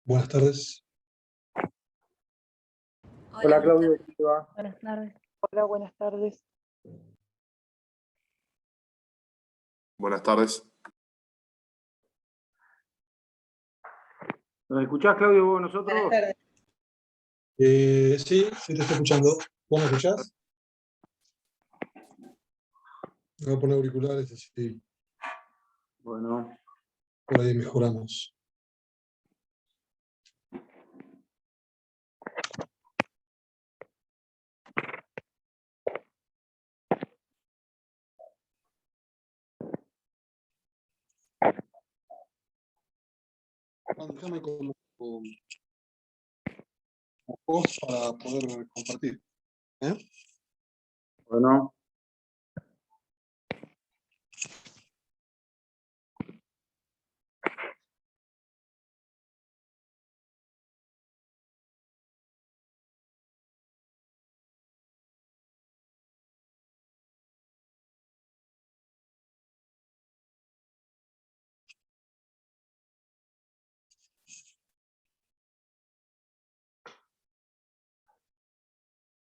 Buenas tardes. Hola Claudio, ¿cómo te va? Buenas tardes. Hola, buenas tardes. Buenas tardes. ¿Nos escuchás, Claudio, vos, nosotros? Sí, te estoy escuchando. ¿Vos me escuchás? Me voy a poner auriculares, así Bueno, por ahí mejoramos. Déjame como post para poder compartir. bueno.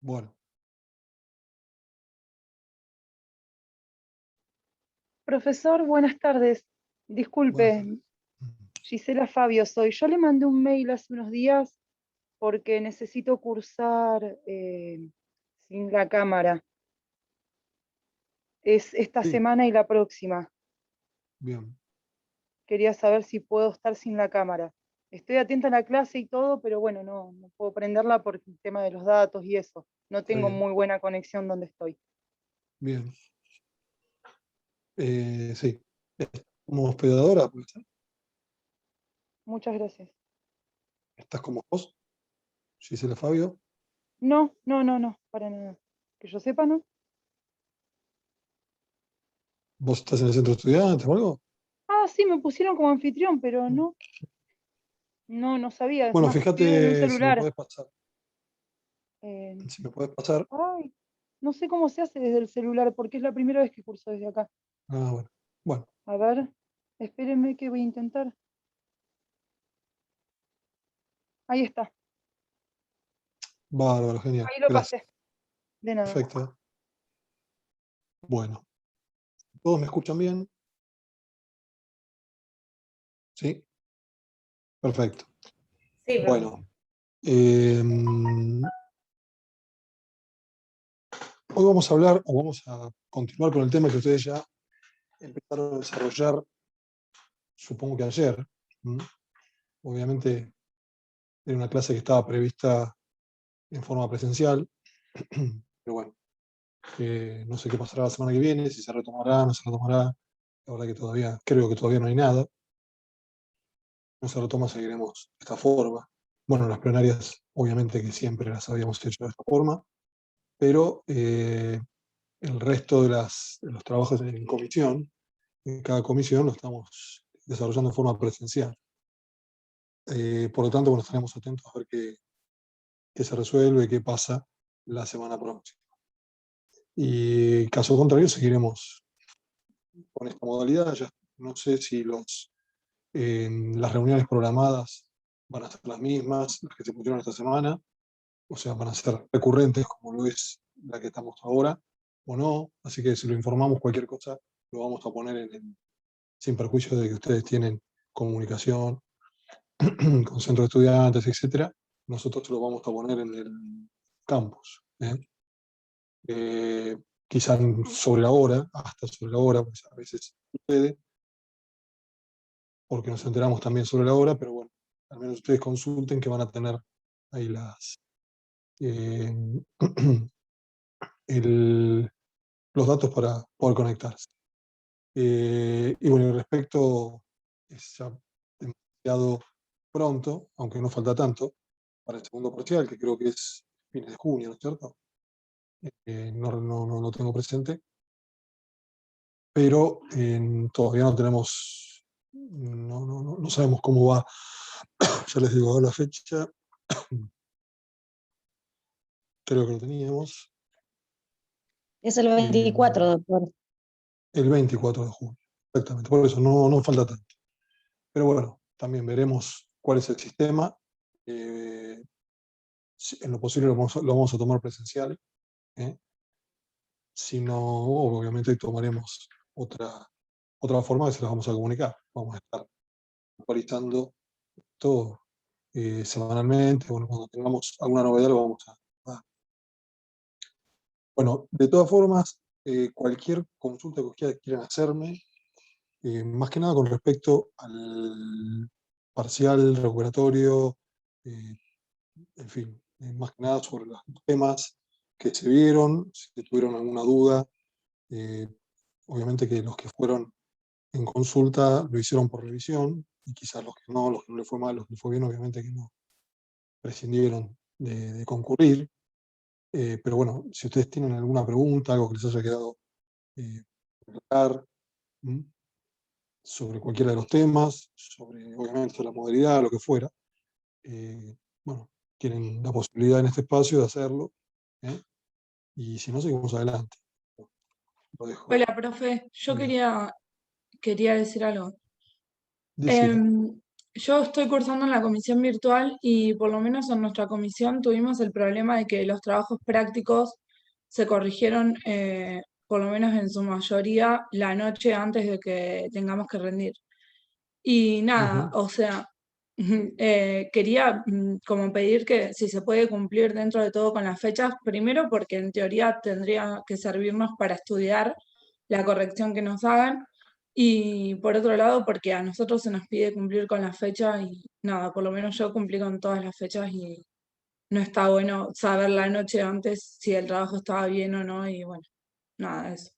Bueno, Profesor, buenas tardes. Disculpe, buenas Gisela Fabio soy. Yo le mandé un mail hace unos días porque necesito cursar sin la cámara. Es esta Sí. semana y la próxima. Bien. Quería saber si puedo estar sin la cámara. Estoy atenta a la clase y todo, pero bueno, no puedo prenderla por el tema de los datos y eso. No Está tengo bien. muy buena conexión donde estoy. Bien. Sí. Como hospedadora, ¿puede ser? Muchas gracias. ¿Estás como vos? Gisela Fabio. No, para nada. Que yo sepa, ¿no? ¿Vos estás en el centro de estudiantes o algo? Ah, sí, me pusieron como anfitrión, pero no sabía. Es Bueno, más, estoy desde un fíjate si me celular. podés pasar. Si me podés pasar. Ay, no sé cómo se hace desde el celular, porque es la primera vez que curso desde acá. Ah, bueno. Bueno, A ver, espérenme que voy a intentar. Ahí está, bárbaro, genial. ahí lo Gracias. pasé. De nada. Perfecto. Bueno, ¿todos me escuchan bien? ¿Sí? Perfecto. Sí, Bueno, hoy vamos a hablar, o vamos a continuar con el tema que ustedes ya empezaron a desarrollar, supongo que ayer. Obviamente era una clase que estaba prevista en forma presencial, pero bueno, no sé qué pasará la semana que viene, si se retomará, no se retomará. La verdad que todavía, creo que todavía no hay nada. No se retoma, seguiremos de esta forma. Bueno, las plenarias, obviamente que siempre las habíamos hecho de esta forma, pero el resto de los trabajos en comisión, en cada comisión lo estamos desarrollando de forma presencial. Por lo tanto, bueno, estaremos atentos a ver qué se resuelve, qué pasa la semana próxima. Y caso contrario, seguiremos con esta modalidad. Ya no sé si las reuniones programadas van a ser las mismas, las que se pusieron esta semana, o sea, van a ser recurrentes como lo es la que estamos ahora, o no. Así que si lo informamos, cualquier cosa, lo vamos a poner sin perjuicio de que ustedes tienen comunicación con centros de estudiantes, etcétera. Nosotros lo vamos a poner en el campus. Quizás sobre la hora, hasta sobre la hora, pues a veces sucede, porque nos enteramos también sobre la hora, pero bueno, al menos ustedes consulten que van a tener ahí eh, los datos para poder conectarse. Y bueno, respecto, es ya demasiado pronto, aunque no falta tanto, para el segundo parcial, que creo que es fines de junio, ¿no es cierto? No tengo presente, pero todavía no tenemos, no sabemos cómo va. Ya les digo, a ver la fecha, creo que lo teníamos. es el 24, doctor. El 24 de junio, exactamente, por eso no falta tanto. Pero bueno, también veremos cuál es el sistema En lo posible lo vamos a tomar presencial. Si no, obviamente tomaremos otra forma que se las vamos a comunicar. Vamos a estar actualizando todo semanalmente. Bueno, cuando tengamos alguna novedad lo vamos a dar. Bueno, de todas formas, cualquier consulta que ustedes quieran hacerme, más que nada con respecto al parcial, recuperatorio, en fin, más que nada sobre los temas que se vieron, si tuvieron alguna duda. Obviamente que los que fueron en consulta lo hicieron por revisión, y quizás los que no les fue mal, los que les fue bien, obviamente que no prescindieron de concurrir. Pero bueno, si ustedes tienen alguna pregunta, algo que les haya quedado por aclarar, sobre cualquiera de los temas, sobre obviamente la modalidad, lo que fuera, bueno, tienen la posibilidad en este espacio de hacerlo, y si no, seguimos adelante. Lo dejo. Hola, profe. Yo Bien. quería decir algo. Decile. Yo estoy cursando en la comisión virtual y por lo menos en nuestra comisión tuvimos el problema de que los trabajos prácticos se corrigieron, por lo menos en su mayoría, la noche antes de que tengamos que rendir. Y nada, o sea, quería como pedir que si se puede cumplir dentro de todo con las fechas, primero porque en teoría tendría que servirnos para estudiar la corrección que nos hagan, y por otro lado porque a nosotros se nos pide cumplir con la fecha y nada, por lo menos yo cumplí con todas las fechas y no está bueno saber la noche antes si el trabajo estaba bien o no, y bueno, nada, eso.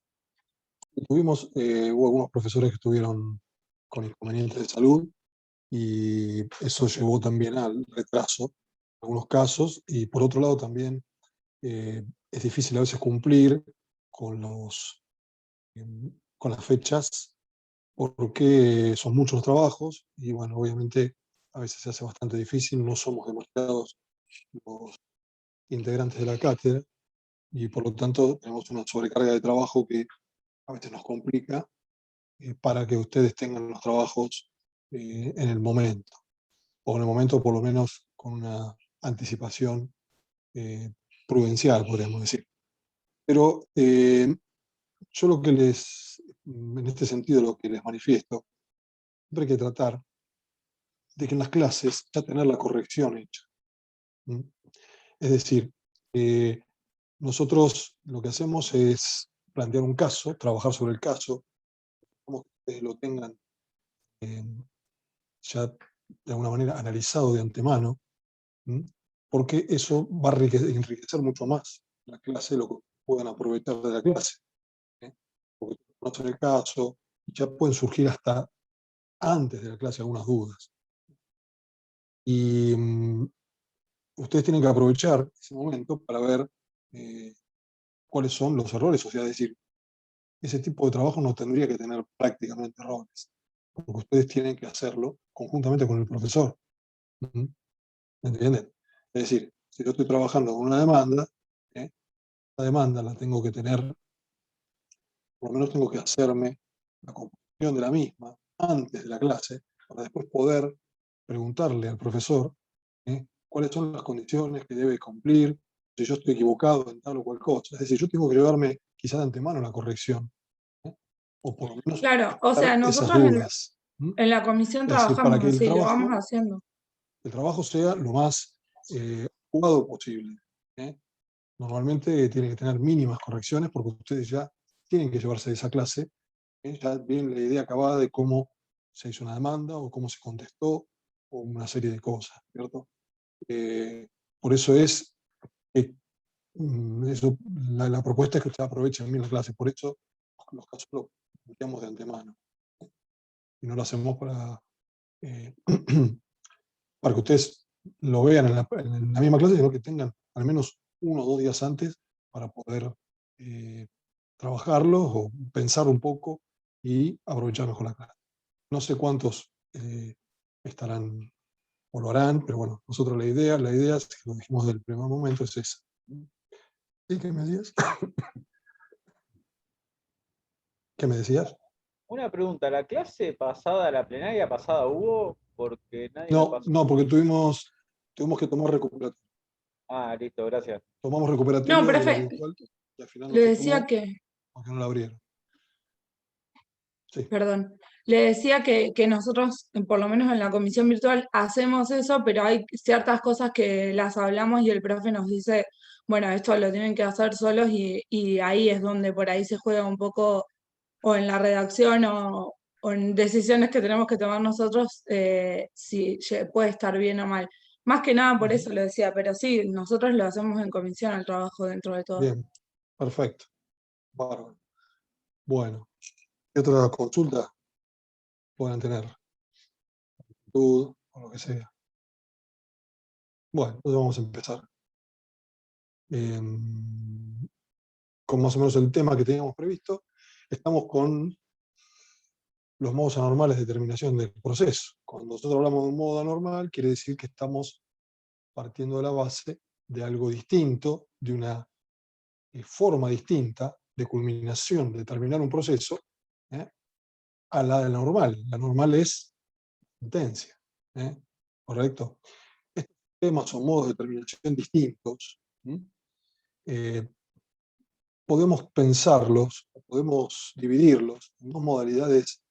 Hubo algunos profesores que estuvieron con inconvenientes de salud, y eso llevó también al retraso en algunos casos, y por otro lado también es difícil a veces cumplir con con las fechas, porque son muchos los trabajos, y bueno, obviamente a veces se hace bastante difícil, no somos demasiados los integrantes de la cátedra, y por lo tanto tenemos una sobrecarga de trabajo que a veces nos complica para que ustedes tengan los trabajos en el momento, o en el momento por lo menos con una anticipación prudencial, podríamos decir. Pero yo en este sentido, lo que les manifiesto, siempre hay que tratar de que en las clases ya tener la corrección hecha. Es decir, nosotros lo que hacemos es plantear un caso, trabajar sobre el caso, como que ustedes lo tengan ya de alguna manera analizado de antemano, porque eso va a enriquecer mucho más la clase, lo que puedan aprovechar de la clase. Porque conocen el caso, y ya pueden surgir hasta antes de la clase algunas dudas. Y ustedes tienen que aprovechar ese momento para ver cuáles son los errores, o sea, es decir, ese tipo de trabajo no tendría que tener prácticamente errores, porque ustedes tienen que hacerlo conjuntamente con el profesor. ¿Me entienden? Es decir, si yo estoy trabajando con una demanda, la demanda la tengo que tener, por lo menos tengo que hacerme la composición de la misma antes de la clase, para después poder preguntarle al profesor cuáles son las condiciones que debe cumplir, si yo estoy equivocado en tal o cual cosa. Es decir, yo tengo que llevarme quizá de antemano la corrección, o por lo menos Claro, o sea, esas nosotros dudas. en la comisión Es decir, para trabajamos que así, lo vamos haciendo. el trabajo sea lo más jugado posible. Normalmente tiene que tener mínimas correcciones, porque ustedes ya tienen que llevarse de esa clase, ya viene la idea acabada de cómo se hizo una demanda, o cómo se contestó, o una serie de cosas, ¿cierto? Por eso es la propuesta es que ustedes aprovechen bien la clase, por eso los casos los planteamos de antemano, y no lo hacemos eh, para que ustedes lo vean en la misma clase, sino que tengan al menos 1 o 2 días antes para poder trabajarlo o pensar un poco y aprovechar mejor la clase. No sé cuántos estarán o lo harán, pero bueno, nosotros la idea es que lo dijimos del primer momento, es esa. ¿Sí? ¿Qué me decías? ¿Qué me decías? Una pregunta, ¿la clase pasada, la plenaria pasada hubo? Porque nadie la No, pasó. no, porque tuvimos que tomar recuperatorio. Ah, listo, gracias. Tomamos recuperatorio No, de la profe, virtual y al final no le se decía tomó que, porque no la abrieron. Sí, perdón, le decía que nosotros, por lo menos en la comisión virtual, hacemos eso, pero hay ciertas cosas que las hablamos y el profe nos dice, bueno, esto lo tienen que hacer solos y ahí es donde por ahí se juega un poco, o en la redacción o en decisiones que tenemos que tomar nosotros, si puede estar bien o mal. Más que nada por eso lo decía, pero sí, nosotros lo hacemos en comisión el trabajo dentro de todo. bien, perfecto. Bárbaro. Bueno, ¿qué otra consulta puedan tener? Duda o lo que sea. Bueno, entonces vamos a empezar. Con más o menos el tema que teníamos previsto. Estamos con los modos anormales de terminación del proceso. Cuando nosotros hablamos de un modo anormal, quiere decir que estamos partiendo de la base de algo distinto, de una forma distinta de culminación, de terminar un proceso, a la normal. La normal es sentencia. ¿Correcto? Estos temas o modos de terminación distintos, podemos pensarlos, podemos dividirlos en dos modalidades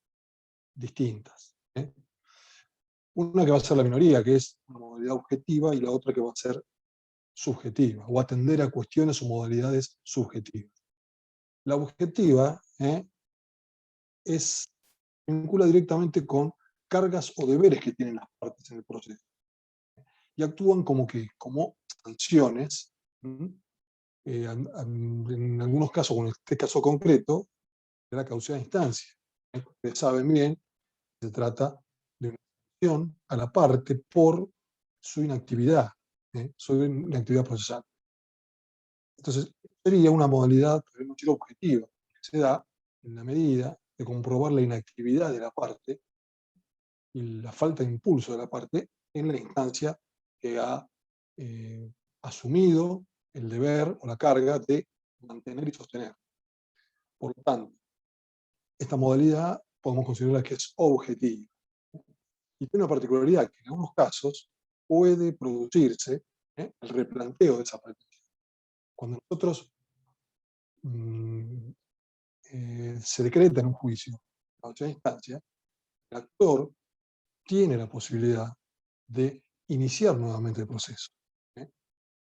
distintas. Una que va a ser la minoría, que es una modalidad objetiva, y la otra que va a ser subjetiva, o atender a cuestiones o modalidades subjetivas. La objetiva vincula directamente con cargas o deberes que tienen las partes en el proceso. Y actúan como sanciones, en algunos casos, como en este caso concreto, de la causa de instancia. Ustedes saben bien, se trata de una sanción a la parte por su inactividad, su inactividad procesal. Entonces, sería una modalidad, podemos decir, objetiva, que se da en la medida de comprobar la inactividad de la parte y la falta de impulso de la parte en la instancia que ha asumido el deber o la carga de mantener y sostener. Por lo tanto, esta modalidad podemos considerarla que es objetiva. Y tiene una particularidad que en algunos casos puede producirse el replanteo de esa pretensión. Cuando nosotros se decreta en un juicio, a otra instancia, el actor tiene la posibilidad de iniciar nuevamente el proceso.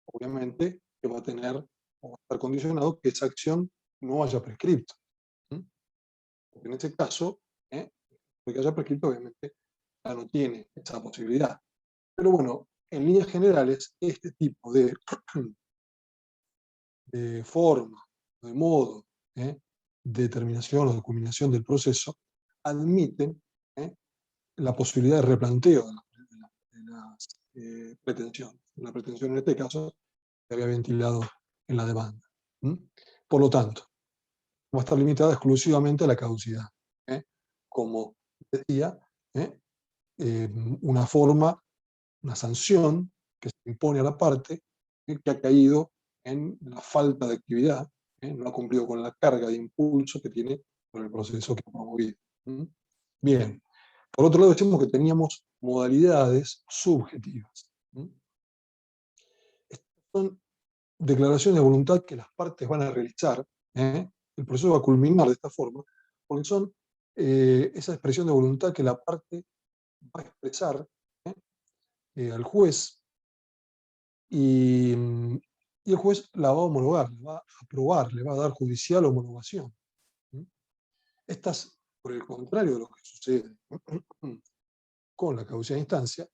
Obviamente que va a tener o va a estar condicionado que esa acción no haya prescripto. Porque en este caso, porque haya prescripto, obviamente ya no tiene esa posibilidad. Pero bueno, en líneas generales, este tipo de forma, de modo, de determinación o de culminación del proceso, admiten la posibilidad de replanteo de las pretensiones. La pretensión en este caso se había ventilado en la demanda. Por lo tanto, va a estar limitada exclusivamente a la caducidad. Como decía, una forma, una sanción que se impone a la parte que ha caído en la falta de actividad, no ha cumplido con la carga de impulso que tiene por el proceso que ha promovido. Bien, por otro lado decimos que teníamos modalidades subjetivas. Estas son declaraciones de voluntad que las partes van a realizar. El proceso va a culminar de esta forma, porque son esa expresión de voluntad que la parte va a expresar al juez y el juez la va a homologar, la va a aprobar, le va a dar judicial homologación. Estas, por el contrario de lo que sucede con la causa de instancia,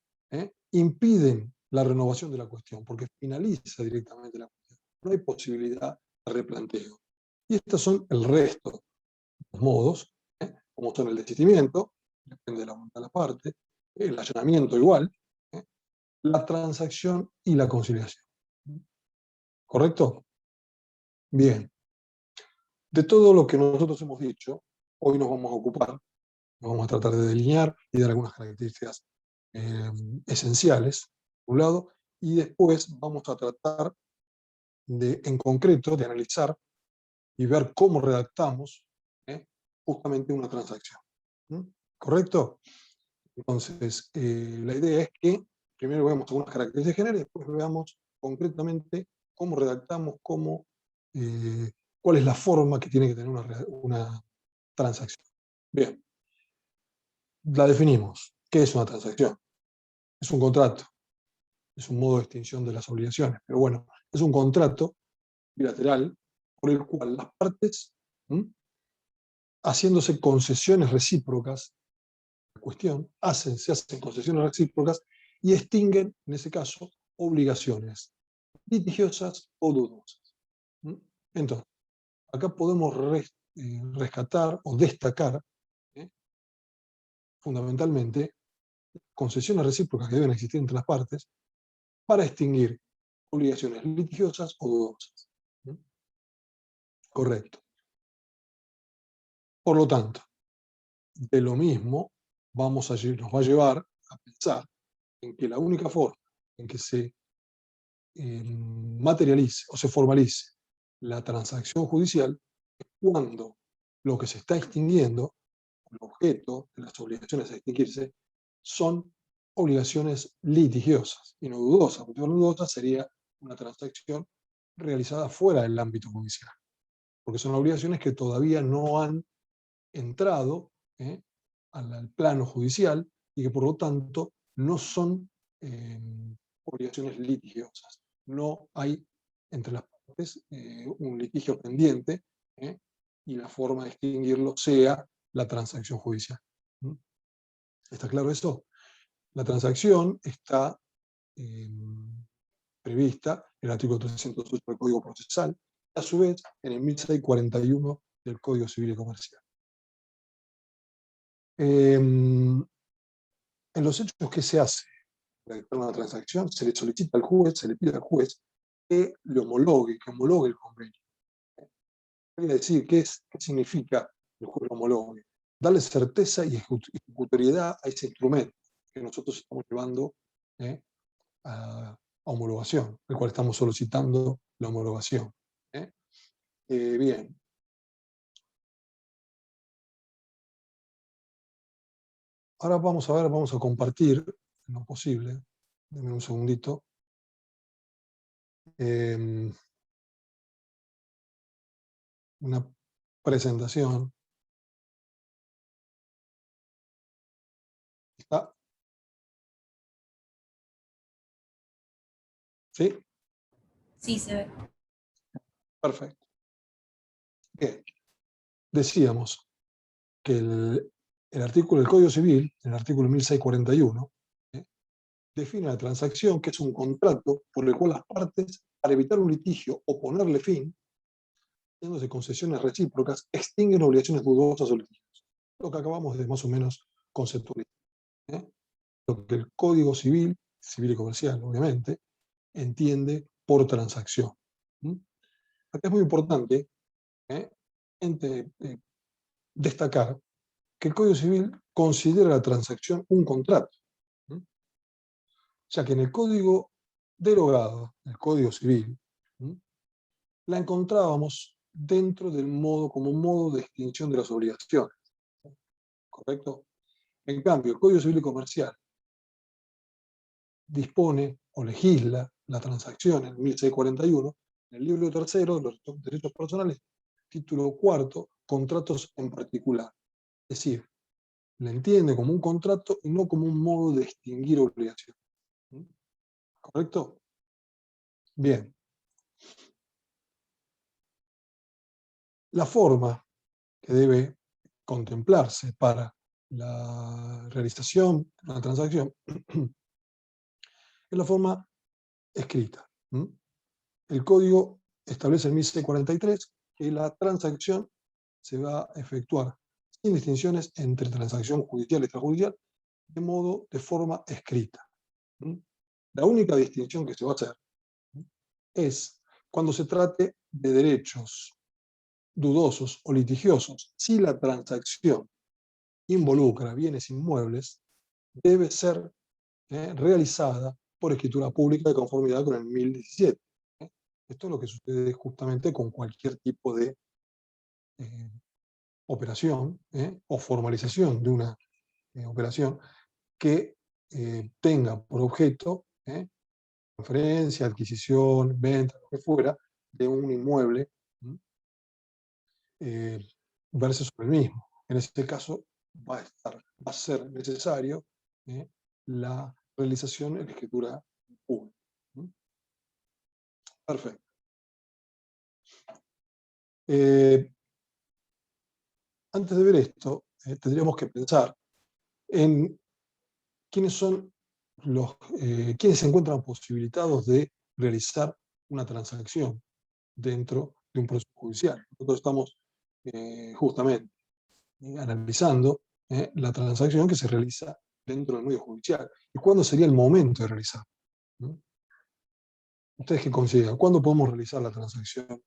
impiden la renovación de la cuestión, porque finaliza directamente la cuestión. No hay posibilidad de replanteo. Y estos son el resto de los modos, como son el desistimiento, depende de la voluntad de la parte, el allanamiento igual, la transacción y la conciliación. ¿Correcto? Bien. De todo lo que nosotros hemos dicho, hoy nos vamos a ocupar, nos vamos a tratar de delinear y dar algunas características esenciales, por un lado, y después vamos a tratar de, en concreto, de analizar y ver cómo redactamos justamente una transacción. ¿Correcto? Entonces, la idea es que primero vemos algunas características generales y después veamos concretamente cómo redactamos, cuál es la forma que tiene que tener una transacción. Bien, la definimos. ¿Qué es una transacción? Es un contrato, es un modo de extinción de las obligaciones, pero bueno, es un contrato bilateral por el cual las partes, haciéndose concesiones recíprocas, la cuestión, se hacen concesiones recíprocas y extinguen, en ese caso, obligaciones litigiosas o dudosas. Entonces, acá podemos rescatar o destacar fundamentalmente concesiones recíprocas que deben existir entre las partes para extinguir obligaciones litigiosas o dudosas. Correcto. Por lo tanto, de lo mismo nos va a llevar a pensar en que la única forma en que se materialice o se formalice la transacción judicial es cuando lo que se está extinguiendo, el objeto de las obligaciones a extinguirse, son obligaciones litigiosas y no dudosas, porque dudosa sería una transacción realizada fuera del ámbito judicial, porque son obligaciones que todavía no han entrado al plano judicial y que por lo tanto no son obligaciones litigiosas. No hay entre las partes un litigio pendiente y la forma de extinguirlo sea la transacción judicial. ¿Está claro eso? La transacción está prevista en el artículo 308 del Código Procesal, a su vez en el 1641 del Código Civil y Comercial. En los hechos que se hace para dictar una transacción, se le solicita al juez, se le pide al juez que le homologue, el convenio. Quiere decir, ¿qué significa el juez lo homologue? Darle certeza y ejecutoriedad a ese instrumento que nosotros estamos llevando a homologación, el cual estamos solicitando la homologación. Bien. Ahora vamos a compartir, en lo posible, denme un segundito, una presentación. ¿Está? ¿Sí? Sí, se ve. Perfecto. Bien. Decíamos que el artículo del Código Civil, el artículo 1641, define la transacción, que es un contrato por el cual las partes, para evitar un litigio o ponerle fin, haciéndose concesiones recíprocas, extinguen obligaciones dudosas o litigiosas. Lo que acabamos de más o menos conceptualizar. Lo que el Código Civil y Comercial, obviamente, entiende por transacción. Acá es muy importante destacar que el Código Civil considera la transacción un contrato. Ya que en el Código derogado, el Código Civil, la encontrábamos dentro del como un modo de extinción de las obligaciones. ¿Correcto? En cambio, el Código Civil y Comercial dispone o legisla la transacción en 1641, en el libro tercero de los derechos personales, título cuarto, contratos en particular. Es decir, la entiende como un contrato y no como un modo de extinguir obligaciones. ¿Correcto? Bien. La forma que debe contemplarse para la realización de una transacción es la forma escrita. El código establece en 1643 que la transacción se va a efectuar sin distinciones entre transacción judicial y extrajudicial, de forma escrita. La única distinción que se va a hacer es cuando se trate de derechos dudosos o litigiosos. Si la transacción involucra bienes inmuebles, debe ser realizada por escritura pública de conformidad con el 1017. Esto es lo que sucede justamente con cualquier tipo de operación o formalización de una operación que tenga por objeto transferencia, adquisición, venta, lo que fuera, de un inmueble, verse sobre el mismo. En este caso va a ser necesario la realización en la escritura pública. Perfecto. Antes de ver esto, tendríamos que pensar en quiénes son quienes se encuentran posibilitados de realizar una transacción dentro de un proceso judicial. Nosotros estamos justamente analizando la transacción que se realiza dentro del medio judicial. ¿Y cuándo sería el momento de realizar? ¿Ustedes qué consideran? ¿Cuándo podemos realizar la transacción?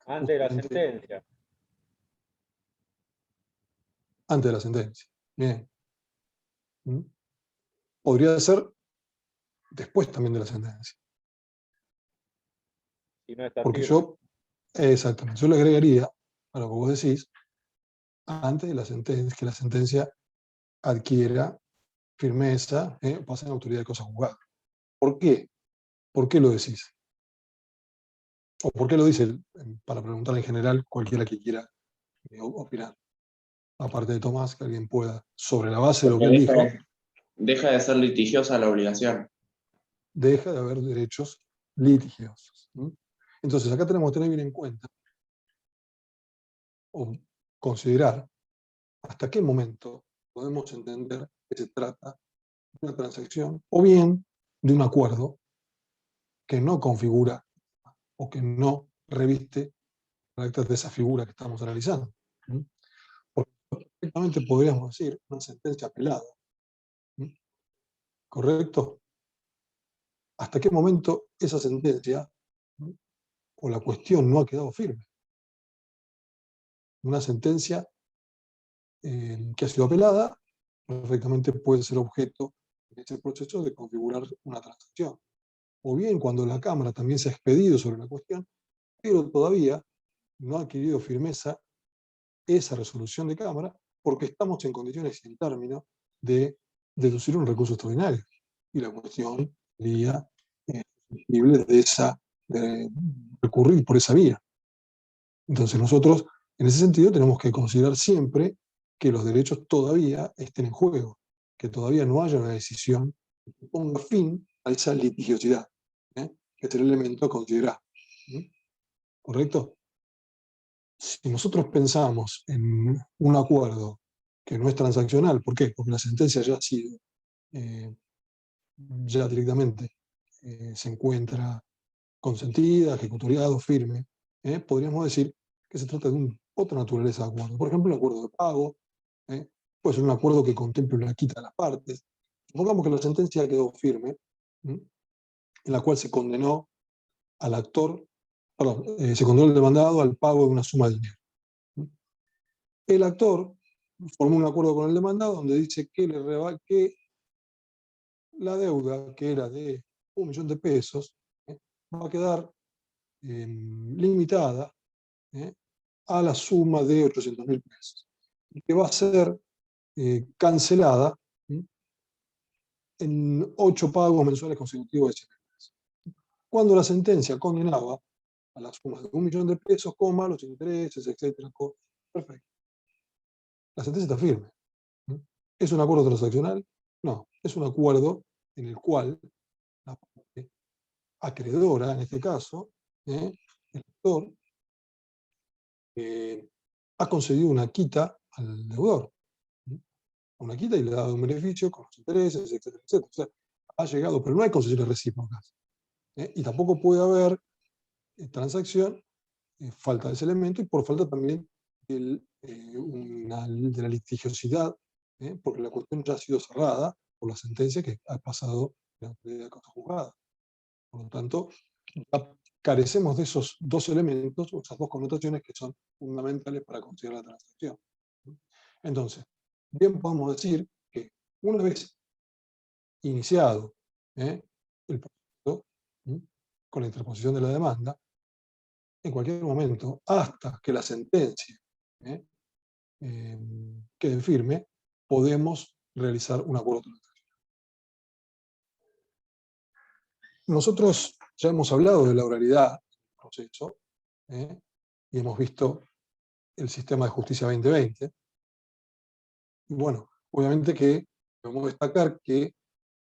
Antes de la Justamente sentencia. antes de la sentencia. Bien. Podría ser después también de la sentencia. Si no está Porque firme. exactamente, yo le agregaría a lo que vos decís, antes de la sentencia, que la sentencia adquiera firmeza, pase en autoridad de cosa juzgada. ¿Por qué? ¿Por qué lo decís? ¿O por qué lo dice? Para preguntar en general, cualquiera que quiera opinar. Aparte de Tomás, que alguien pueda, sobre la base de lo que él dijo, Deja de ser litigiosa la obligación. deja de haber derechos litigiosos. Entonces, acá tenemos que tener bien en cuenta, o considerar, hasta qué momento podemos entender que se trata de una transacción, o bien de un acuerdo que no configura o que no reviste carácter de esa figura que estamos analizando. Porque perfectamente podríamos decir una sentencia apelada. ¿Correcto? ¿Hasta qué momento esa sentencia o la cuestión no ha quedado firme? Una sentencia que ha sido apelada perfectamente puede ser objeto de ese proceso de configurar una transacción. O bien cuando la Cámara también se ha expedido sobre la cuestión, pero todavía no ha adquirido firmeza esa resolución de Cámara porque estamos en condiciones y en términos de deducir un recurso extraordinario. Y la cuestión sería susceptible de recurrir por esa vía. Entonces nosotros, en ese sentido, tenemos que considerar siempre que los derechos todavía estén en juego, que todavía no haya una decisión que ponga fin a esa litigiosidad, que es el elemento a considerar. ¿Correcto? Si nosotros pensamos en un acuerdo que no es transaccional, ¿por qué? Porque la sentencia ya ha sido, ya directamente se encuentra consentida, ejecutoriado, firme, podríamos decir que se trata de otra naturaleza de acuerdo. Por ejemplo, un acuerdo de pago, puede ser un acuerdo que contemple una quita de las partes. Supongamos que la sentencia quedó firme, en la cual se condenó al actor, perdón, se condenó al demandado al pago de una suma de dinero. El actor formó un acuerdo con el demandado donde dice que la deuda, que era de 1 millón de pesos, va a quedar limitada a la suma de 800.000 pesos, y que va a ser cancelada en 8 pagos mensuales consecutivos de 100.000 pesos. Cuando la sentencia condenaba a las sumas de 1 millón de pesos, los intereses, etc. Perfecto. La sentencia está firme. ¿Es un acuerdo transaccional? No, es un acuerdo en el cual la parte acreedora, en este caso, el actor, ha concedido una quita al deudor. Una quita y le ha dado un beneficio con los intereses, etcétera, etcétera. O sea, ha llegado, pero no hay concesiones recíprocas. Y tampoco puede haber transacción, falta de ese elemento, y por falta también de la litigiosidad, porque la cuestión ya ha sido cerrada por la sentencia que ha pasado de la autoridad de cosa juzgada. Por lo tanto, ya carecemos de esos dos elementos, o esas dos connotaciones que son fundamentales para considerar la transacción. Entonces, bien podemos decir que una vez iniciado el proceso, con la interposición de la demanda, en cualquier momento, hasta que la sentencia quede firme, podemos realizar un acuerdo transaccional. nosotros ya hemos hablado de la oralidad del proceso, y hemos visto el sistema de justicia 2020. Y bueno, obviamente que debemos destacar que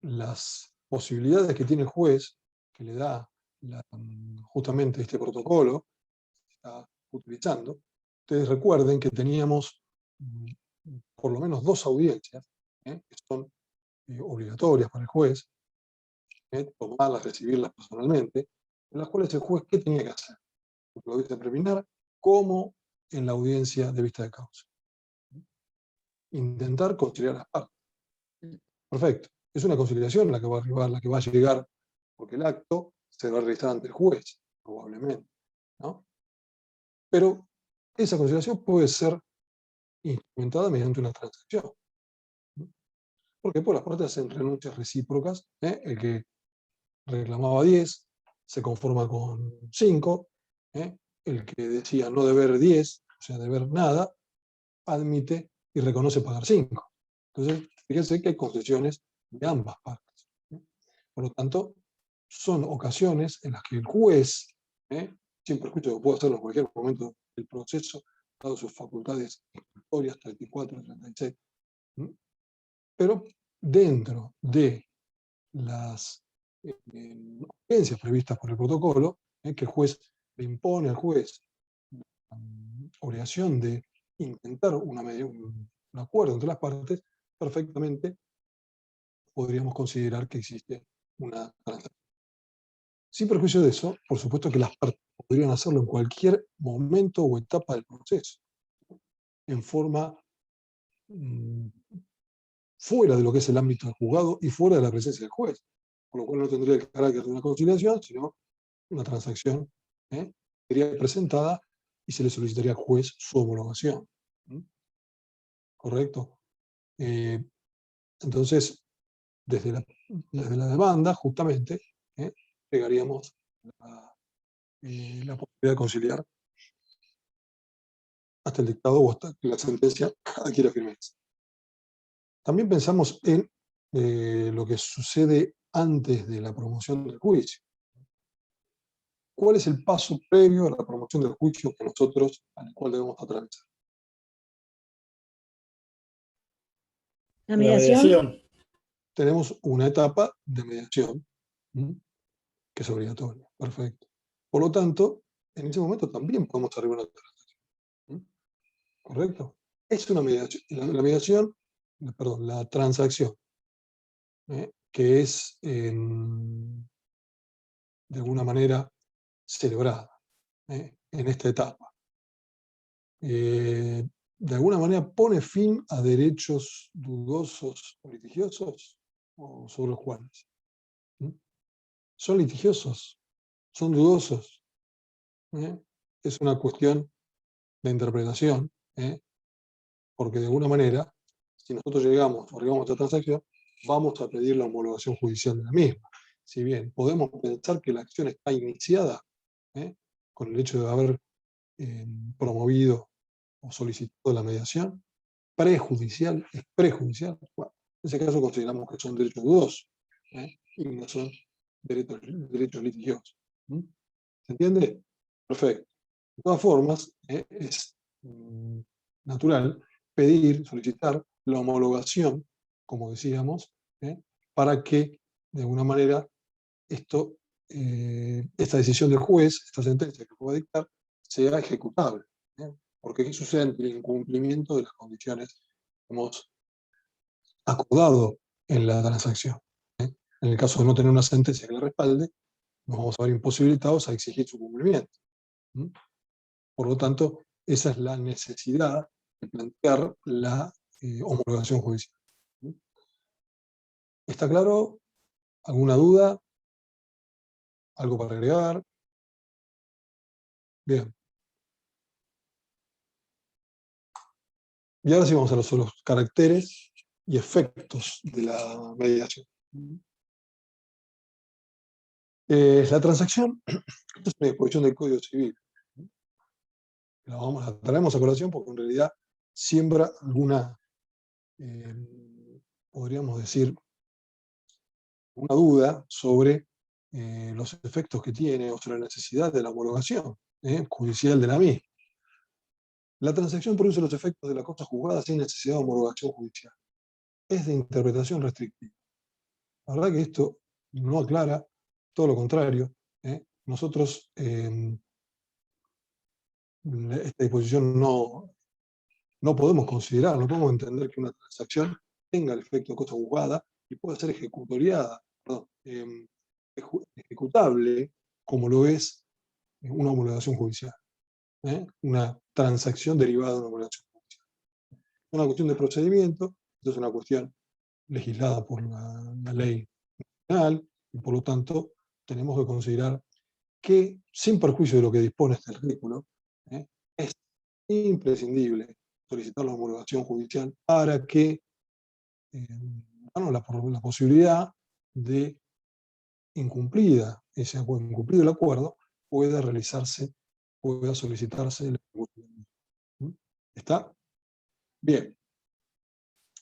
las posibilidades que tiene el juez, que le da justamente este protocolo que está utilizando, ustedes recuerden que teníamos por lo menos 2 audiencias, que son obligatorias para el juez, tomarlas, recibirlas personalmente, en las cuales el juez, ¿qué tenía que hacer? Tanto en la audiencia preliminar como en la audiencia de vista de causa. Intentar conciliar las partes. Perfecto. Es una conciliación la que va a arribar, la que va a llegar, porque el acto se va a realizar ante el juez, probablemente, ¿no? Pero esa conciliación puede ser instrumentada mediante una transacción. Porque por las partes hacen renuncias recíprocas. El que reclamaba 10 se conforma con 5. El que decía no deber 10, o sea, deber nada, admite y reconoce pagar 5. Entonces, fíjense que hay concesiones de ambas partes. Por lo tanto, son ocasiones en las que el juez, siempre escucho que puede hacerlo en cualquier momento del proceso, dado sus facultades instructorias 34, 36, pero dentro de las audiencias previstas por el protocolo, que el juez le impone al juez la obligación de intentar un acuerdo entre las partes, perfectamente podríamos considerar que existe una transacción. Sin perjuicio de eso, por supuesto que las partes podrían hacerlo en cualquier momento o etapa del proceso, en forma fuera de lo que es el ámbito del juzgado y fuera de la presencia del juez, por lo cual no tendría el carácter de una conciliación, sino una transacción, sería presentada y se le solicitaría al juez su homologación. ¿Correcto? Entonces, desde la demanda, justamente, pegaríamos la posibilidad de conciliar hasta el dictado o hasta que la sentencia adquiera firmeza. También pensamos en lo que sucede antes de la promoción del juicio. ¿Cuál es el paso previo a la promoción del juicio al cual debemos atravesar? La mediación. Tenemos una etapa de mediación, que es obligatoria. Perfecto. Por lo tanto, en ese momento también podemos arribar a una transacción. ¿Correcto? Es una mediación. La transacción, que es de alguna manera celebrada en esta etapa. De alguna manera pone fin a derechos dudosos o litigiosos, o sobre los cuales son litigiosos, son dudosos. Es una cuestión de interpretación, porque de alguna manera, si nosotros llegamos o arribamos a esta transacción, vamos a pedir la homologación judicial de la misma. Si bien podemos pensar que la acción está iniciada con el hecho de haber promovido o solicitado la mediación, prejudicial, es prejudicial. Bueno, en ese caso consideramos que son derechos dudosos y no son derechos litigiosos. ¿Se entiende? Perfecto. De todas formas, es natural solicitar la homologación, como decíamos, para que de alguna manera esta decisión del juez, esta sentencia que pueda dictar, sea ejecutable. Porque ¿qué sucede ante el incumplimiento de las condiciones que hemos acordado en la transacción? En el caso de no tener una sentencia que la respalde, nos vamos a ver imposibilitados a exigir su cumplimiento. Por lo tanto, esa es la necesidad de plantear la homologación judicial. ¿Está claro? ¿Alguna duda? ¿Algo para agregar? Bien. Y ahora sí vamos a los caracteres y efectos de la mediación. La transacción, esta es una disposición del Código Civil. La traemos a colación porque en realidad siembra alguna, podríamos decir, una duda sobre los efectos que tiene o sobre la necesidad de la homologación judicial de la misma. La transacción produce los efectos de la cosa juzgada sin necesidad de homologación judicial. Es de interpretación restrictiva. La verdad que esto no aclara, todo lo contrario. Nosotros, esta disposición no podemos considerar, no podemos entender que una transacción tenga el efecto de cosa juzgada y pueda ser ejecutable como lo es una homologación judicial. Una transacción derivada de una homologación judicial. Es una cuestión de procedimiento, esto es una cuestión legislada por la ley nacional, y por lo tanto tenemos que considerar que, sin perjuicio de lo que dispone este artículo, es imprescindible solicitar la homologación judicial para que la posibilidad de incumplido el acuerdo, pueda solicitarse el ejecución. ¿Está? Bien.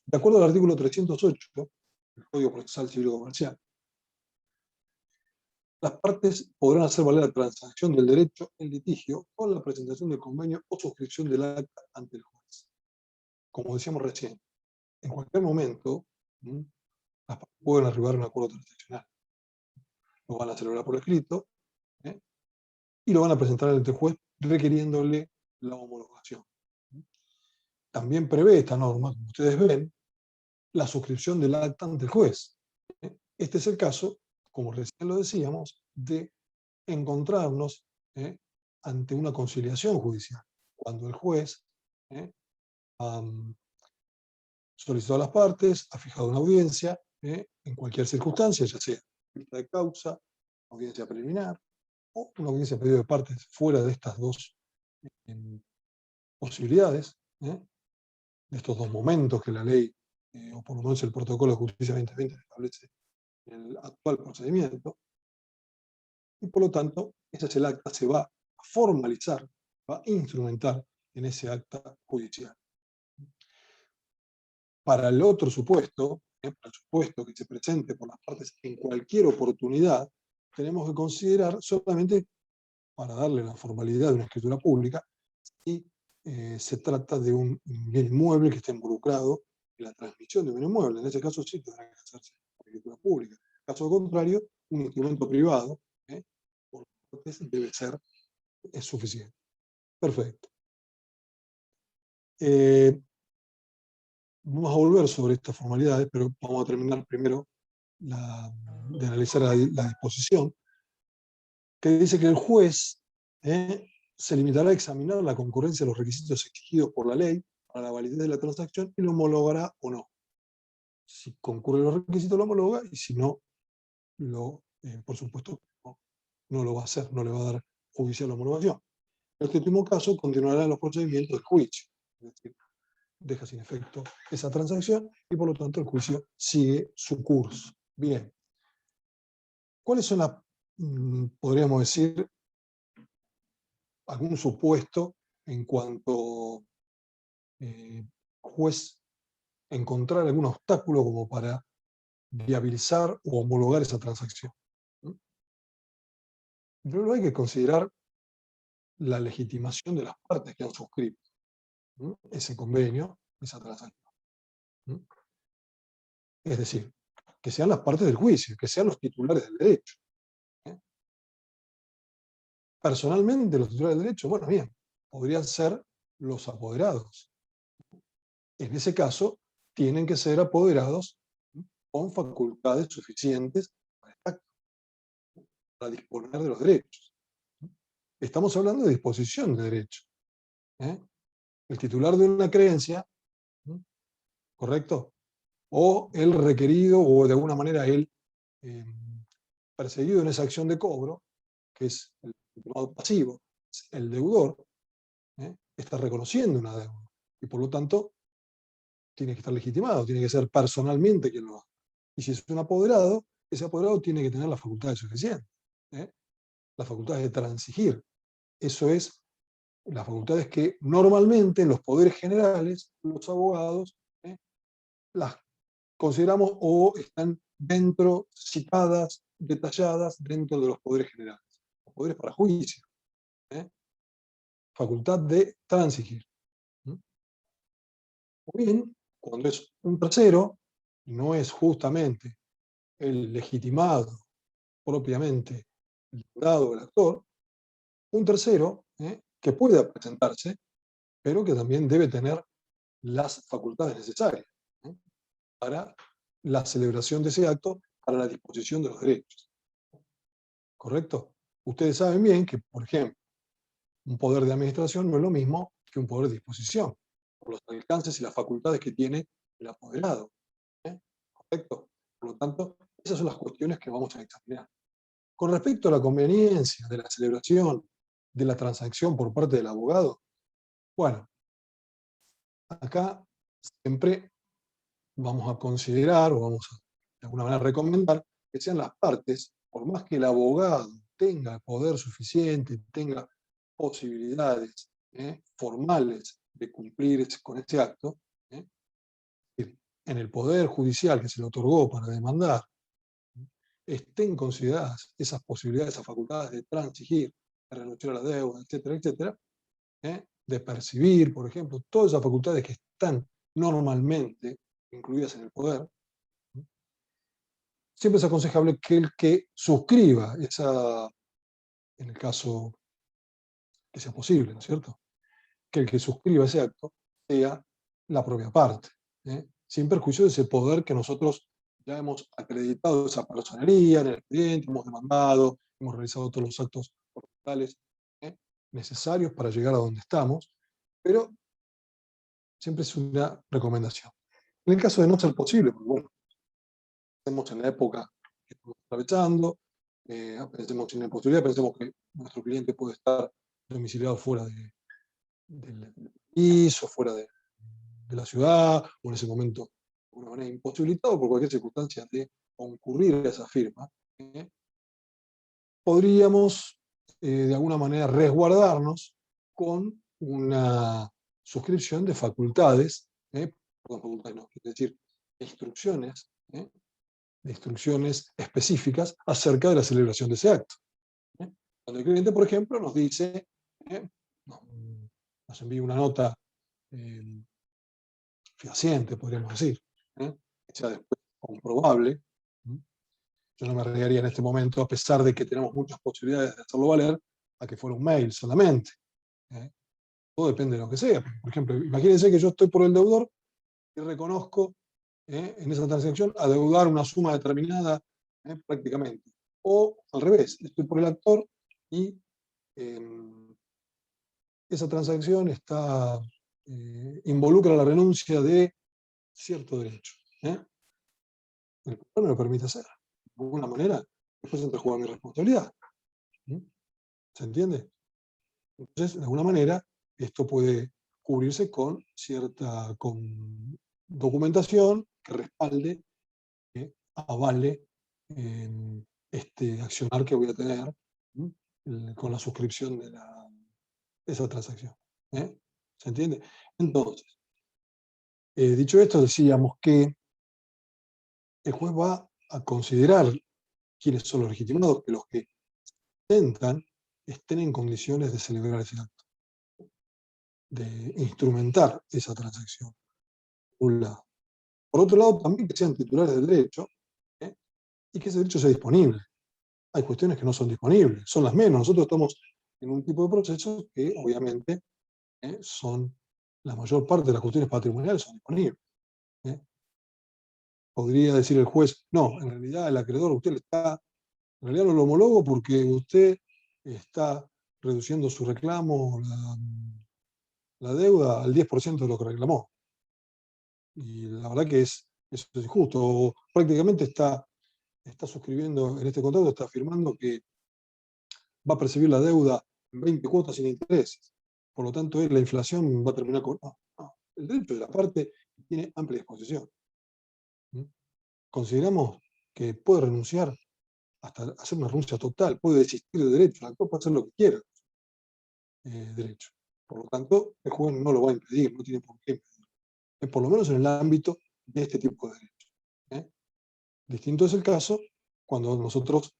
De acuerdo al artículo 308 del Código Procesal Civil y Comercial, las partes podrán hacer valer la transacción del derecho en litigio con la presentación del convenio o suscripción del acta ante el juez. Como decíamos recién, en cualquier momento las partes pueden arribar a un acuerdo transaccional. Lo van a celebrar por escrito y lo van a presentar ante el juez requiriéndole la homologación. También prevé esta norma, como ustedes ven, la suscripción del acta ante el juez. Este es el caso, como recién lo decíamos, de encontrarnos ante una conciliación judicial, cuando el juez solicitó a las partes, ha fijado una audiencia, en cualquier circunstancia, ya sea vista de causa, audiencia preliminar, o una audiencia a pedido de partes fuera de estas dos posibilidades, de estos dos momentos que la ley, o por lo menos el protocolo de justicia 2020 establece en el actual procedimiento, y por lo tanto, ese es el acta, se va a formalizar, va a instrumentar en ese acta judicial. Para el otro supuesto, para el supuesto que se presente por las partes en cualquier oportunidad, tenemos que considerar solamente, para darle la formalidad de una escritura pública, si se trata de un bien inmueble que esté involucrado en la transmisión de un bien inmueble. En ese caso sí tendrá que hacerse por escritura pública. En caso contrario, un instrumento privado por partes debe ser suficiente. Perfecto. Vamos a volver sobre estas formalidades, pero vamos a terminar primero de analizar la disposición, que dice que el juez se limitará a examinar la concurrencia de los requisitos exigidos por la ley para la validez de la transacción y lo homologará o no. Si concurren los requisitos lo homologa, y si no, por supuesto, no lo va a hacer, no le va a dar judicial homologación. En este último caso, continuarán los procedimientos del juicio, es decir, deja sin efecto esa transacción y por lo tanto el juicio sigue su curso. Bien. ¿Cuáles son podríamos decir, algún supuesto en cuanto juez encontrar algún obstáculo como para viabilizar o homologar esa transacción? Primero hay que considerar la legitimación de las partes que han suscrito ese convenio, esa transacción. Es decir, que sean las partes del juicio, que sean los titulares del derecho. Personalmente, los titulares del derecho, bueno, bien, podrían ser los apoderados. En ese caso, tienen que ser apoderados con facultades suficientes para disponer de los derechos. Estamos hablando de disposición de derechos. El titular de una creencia, ¿correcto? O el requerido, o de alguna manera el perseguido en esa acción de cobro, que es el llamado pasivo, el deudor, está reconociendo una deuda. Y por lo tanto, tiene que estar legitimado, tiene que ser personalmente quien lo haga. Y si es un apoderado, ese apoderado tiene que tener las facultades suficientes. Las facultades de transigir. Eso es las facultades que normalmente los poderes generales, los abogados, las consideramos o están citadas, detalladas dentro de los poderes generales, los poderes para juicio, facultad de transigir. O bien, cuando es un tercero, no es justamente el legitimado propiamente el jurado o el actor, un tercero que pueda presentarse, pero que también debe tener las facultades necesarias para la celebración de ese acto, para la disposición de los derechos. ¿Correcto? Ustedes saben bien que, por ejemplo, un poder de administración no es lo mismo que un poder de disposición, por los alcances y las facultades que tiene el apoderado. ¿Correcto? Por lo tanto, esas son las cuestiones que vamos a examinar. Con respecto a la conveniencia de la celebración de la transacción por parte del abogado, bueno, acá siempre vamos a considerar o vamos a de alguna manera recomendar que sean las partes, por más que el abogado tenga poder suficiente, tenga posibilidades formales de cumplir con este acto, en el poder judicial que se le otorgó para demandar, estén consideradas esas posibilidades, esas facultades de transigir, de renunciar a la deuda, etcétera, etcétera, de percibir, por ejemplo, todas esas facultades que están normalmente incluidas en el poder, siempre es aconsejable que el que suscriba esa, en el caso que sea posible, ¿no es cierto?, que el que suscriba ese acto sea la propia parte, sin perjuicio de ese poder que nosotros ya hemos acreditado, esa personería en el expediente, hemos demandado, hemos realizado todos los actos procesales necesarios para llegar a donde estamos, pero siempre es una recomendación. En el caso de no ser posible, porque bueno, pensemos en la época que estamos atravesando, pensemos en la imposibilidad, pensemos que nuestro cliente puede estar domiciliado fuera del país o fuera de la ciudad, o en ese momento de alguna manera imposibilitado por cualquier circunstancia de concurrir a esa firma, podríamos de alguna manera resguardarnos con una suscripción de facultades, es decir, de instrucciones específicas acerca de la celebración de ese acto. Cuando el cliente, por ejemplo, nos dice, nos envía una nota fehaciente, podríamos decir, que sea después comprobable. Yo no me arriesgaría en este momento, a pesar de que tenemos muchas posibilidades de hacerlo valer, a que fuera un mail solamente. Todo depende de lo que sea. Por ejemplo, imagínense que yo estoy por el deudor y reconozco en esa transacción adeudar una suma determinada prácticamente. O al revés, estoy por el actor y esa transacción involucra la renuncia de cierto derecho. El poder no lo permite hacer. De alguna manera, después entra a jugar mi responsabilidad. ¿Se entiende? Entonces, de alguna manera, esto puede cubrirse con cierta documentación que respalde, avale este accionar que voy a tener con la suscripción de esa transacción. ¿Se entiende? Entonces, dicho esto, decíamos que el juez va a considerar quiénes son los legitimados, que los que intentan estén en condiciones de celebrar ese acto, de instrumentar esa transacción, por un lado. Por otro lado, también que sean titulares del derecho y que ese derecho sea disponible. Hay cuestiones que no son disponibles, son las menos. Nosotros estamos en un tipo de procesos que obviamente son, la mayor parte de las cuestiones patrimoniales son disponibles. Podría decir el juez, no, en realidad el acreedor, usted en realidad no lo homologo porque usted está reduciendo su reclamo, la deuda, al 10% de lo que reclamó. Y la verdad que eso es injusto. O prácticamente está suscribiendo en este contrato, está afirmando que va a percibir la deuda en 20 cuotas sin intereses. Por lo tanto, la inflación va a terminar con... No. El derecho de la parte tiene amplia disposición. Consideramos que puede renunciar hasta hacer una renuncia total, puede desistir de derecho, el actor puede hacer lo que quiera derecho. Por lo tanto, el juez no lo va a impedir, no tiene por qué impedir. Por lo menos en el ámbito de este tipo de derechos. Distinto es el caso cuando nosotros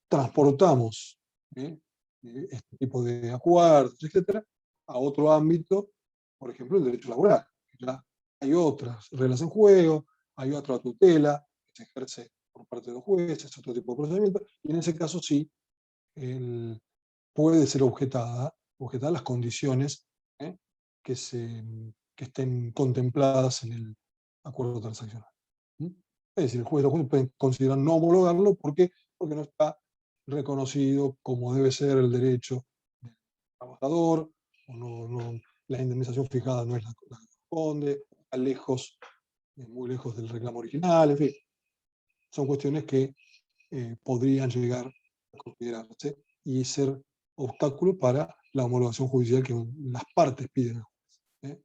transportamos este tipo de acuerdos, etcétera, a otro ámbito, por ejemplo, el derecho laboral. Ya hay otras reglas en juego, hay otra tutela que se ejerce por parte de los jueces, otro tipo de procedimiento, y en ese caso sí puede ser objetada las condiciones que estén contempladas en el acuerdo transaccional. ¿Mm? Es decir, el juez o los jueces pueden considerar no homologarlo porque no está reconocido como debe ser el derecho del trabajador, o la indemnización fijada no es la que corresponde, está lejos, muy lejos del reclamo original, en fin. Son cuestiones que podrían llegar a considerarse y ser obstáculo para la homologación judicial que las partes piden al juez.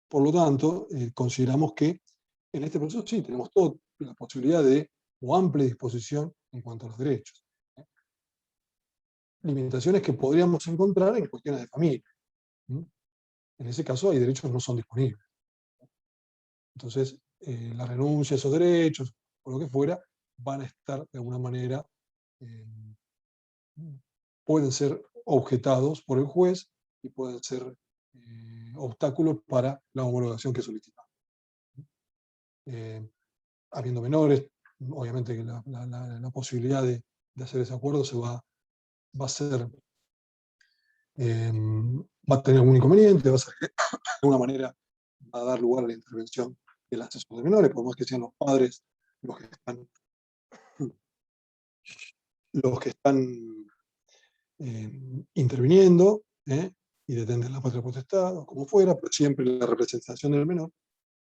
Por lo tanto, consideramos que en este proceso sí tenemos toda la posibilidad o amplia disposición en cuanto a los derechos. Limitaciones que podríamos encontrar en cuestiones de familia. En ese caso hay derechos que no son disponibles. Entonces, la renuncia a esos derechos, o lo que fuera, van a estar de alguna manera, pueden ser objetados por el juez y pueden ser obstáculos para la homologación que solicitamos. Habiendo menores, obviamente que la posibilidad de hacer ese acuerdo va a tener algún inconveniente, va a ser que de alguna manera va a dar lugar a la intervención del asesor de menores, por más que sean los padres los que están interviniendo y detenden la patria potestad, o como fuera, pero siempre la representación del menor,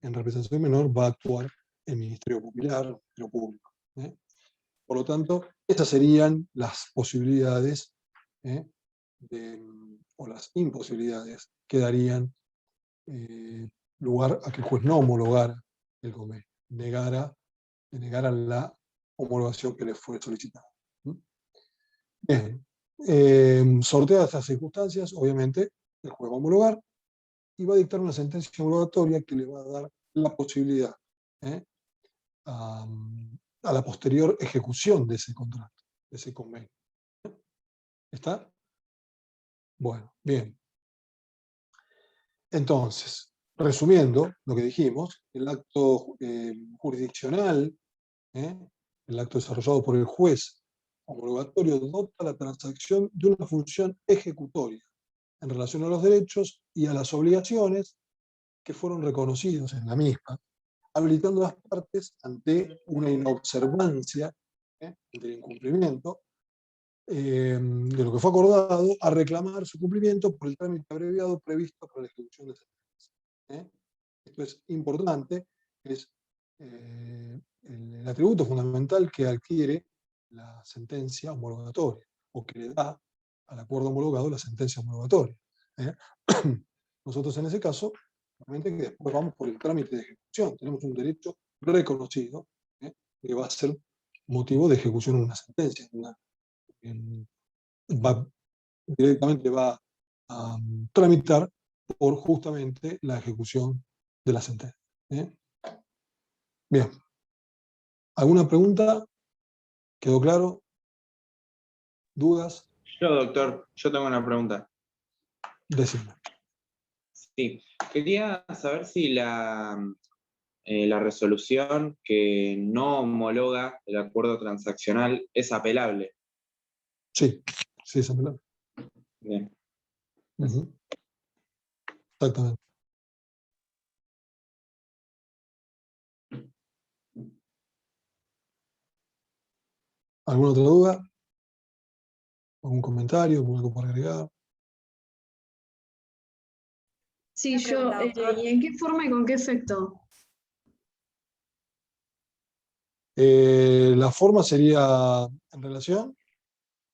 en representación del menor va a actuar el Ministerio Popular, el Ministerio Público. Por lo tanto, estas serían las posibilidades o las imposibilidades que darían lugar a que el juez no homologara el convenio, negara la homologación que le fue solicitada. Bien, sorteadas estas circunstancias, obviamente el juez va a homologar y va a dictar una sentencia homologatoria que le va a dar la posibilidad a la posterior ejecución de ese contrato, de ese convenio. ¿Está? Bueno, bien. Entonces, resumiendo lo que dijimos, el acto jurisdiccional, el acto desarrollado por el juez homologatorio, dota la transacción de una función ejecutoria en relación a los derechos y a las obligaciones que fueron reconocidos en la misma, habilitando a las partes ante una inobservancia del incumplimiento de lo que fue acordado a reclamar su cumplimiento por el trámite abreviado previsto para la ejecución de sentencia. Esto es importante, es el atributo fundamental que adquiere la sentencia homologatoria, o que le da al acuerdo homologado la sentencia homologatoria. Nosotros en ese caso, realmente que después vamos por el trámite de ejecución, tenemos un derecho reconocido que va a ser motivo de ejecución en una sentencia. Directamente va a tramitar por justamente la ejecución de la sentencia. Bien. ¿Alguna pregunta? ¿Quedó claro? ¿Dudas? Doctor, yo tengo una pregunta. Decime. Sí, quería saber si la resolución que no homologa el acuerdo transaccional es apelable. Sí, es apelable. Bien. Exactamente. ¿Alguna otra duda? ¿Algún comentario? ¿Algo para agregar? Sí, yo. ¿Y en qué forma y con qué efecto? La forma sería en relación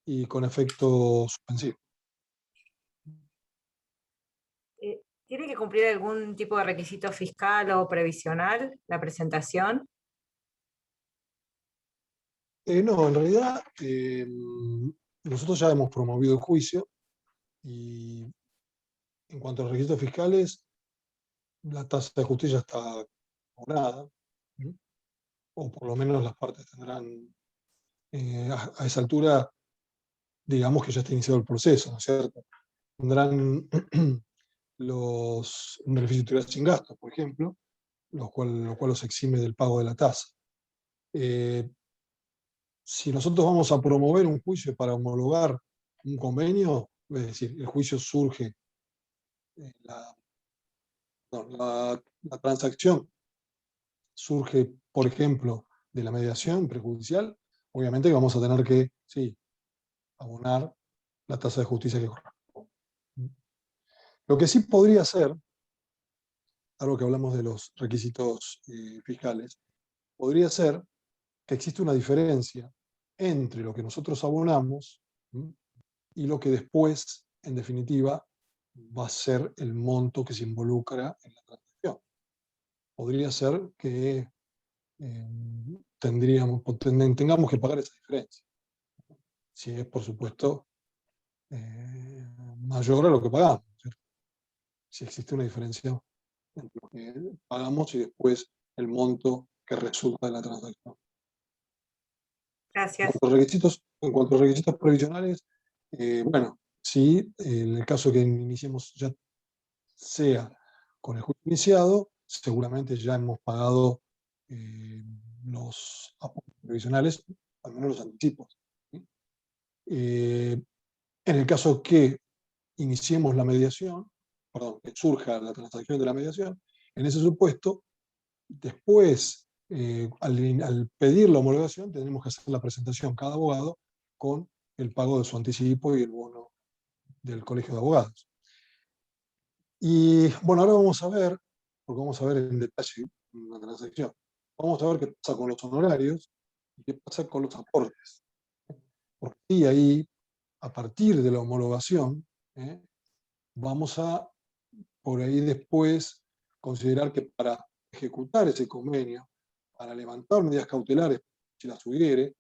y con efecto suspensivo. ¿Tiene que cumplir algún tipo de requisito fiscal o previsional la presentación? No, en realidad nosotros ya hemos promovido el juicio y en cuanto a los requisitos fiscales, la tasa de justicia está cobrada, o por lo menos las partes tendrán, a esa altura, digamos que ya está iniciado el proceso, ¿no es cierto? Tendrán un beneficio de utilidad sin gastos, por ejemplo, lo cual los exime del pago de la tasa. Si nosotros vamos a promover un juicio para homologar un convenio, es decir, el juicio surge, la transacción surge, por ejemplo, de la mediación prejudicial, obviamente que vamos a tener que, sí, abonar la tasa de justicia que corresponde. Lo que sí podría ser, algo que hablamos de los requisitos fiscales, podría ser que existe una diferencia entre lo que nosotros abonamos y lo que después, en definitiva, va a ser el monto que se involucra en la transacción. Podría ser que tengamos que pagar esa diferencia. Si es, por supuesto, mayor a lo que pagamos, ¿cierto? Si existe una diferencia entre lo que pagamos y después el monto que resulta de la transacción. Gracias. En cuanto a requisitos provisionales, bueno, sí, en el caso que iniciemos ya sea con el juicio iniciado, seguramente ya hemos pagado los aportes provisionales, al menos los anticipos. En el caso que iniciemos la mediación, perdón, que surja la transacción de la mediación, en ese supuesto, después, al pedir la homologación, tendremos que hacer la presentación cada abogado con el pago de su anticipo y el bono del colegio de abogados. Y bueno, ahora vamos a ver, porque vamos a ver en detalle una transacción, vamos a ver qué pasa con los honorarios y qué pasa con los aportes. Porque ahí, a partir de la homologación, vamos a, por ahí después, considerar que para ejecutar ese convenio, para levantar medidas cautelares, si las hubiere,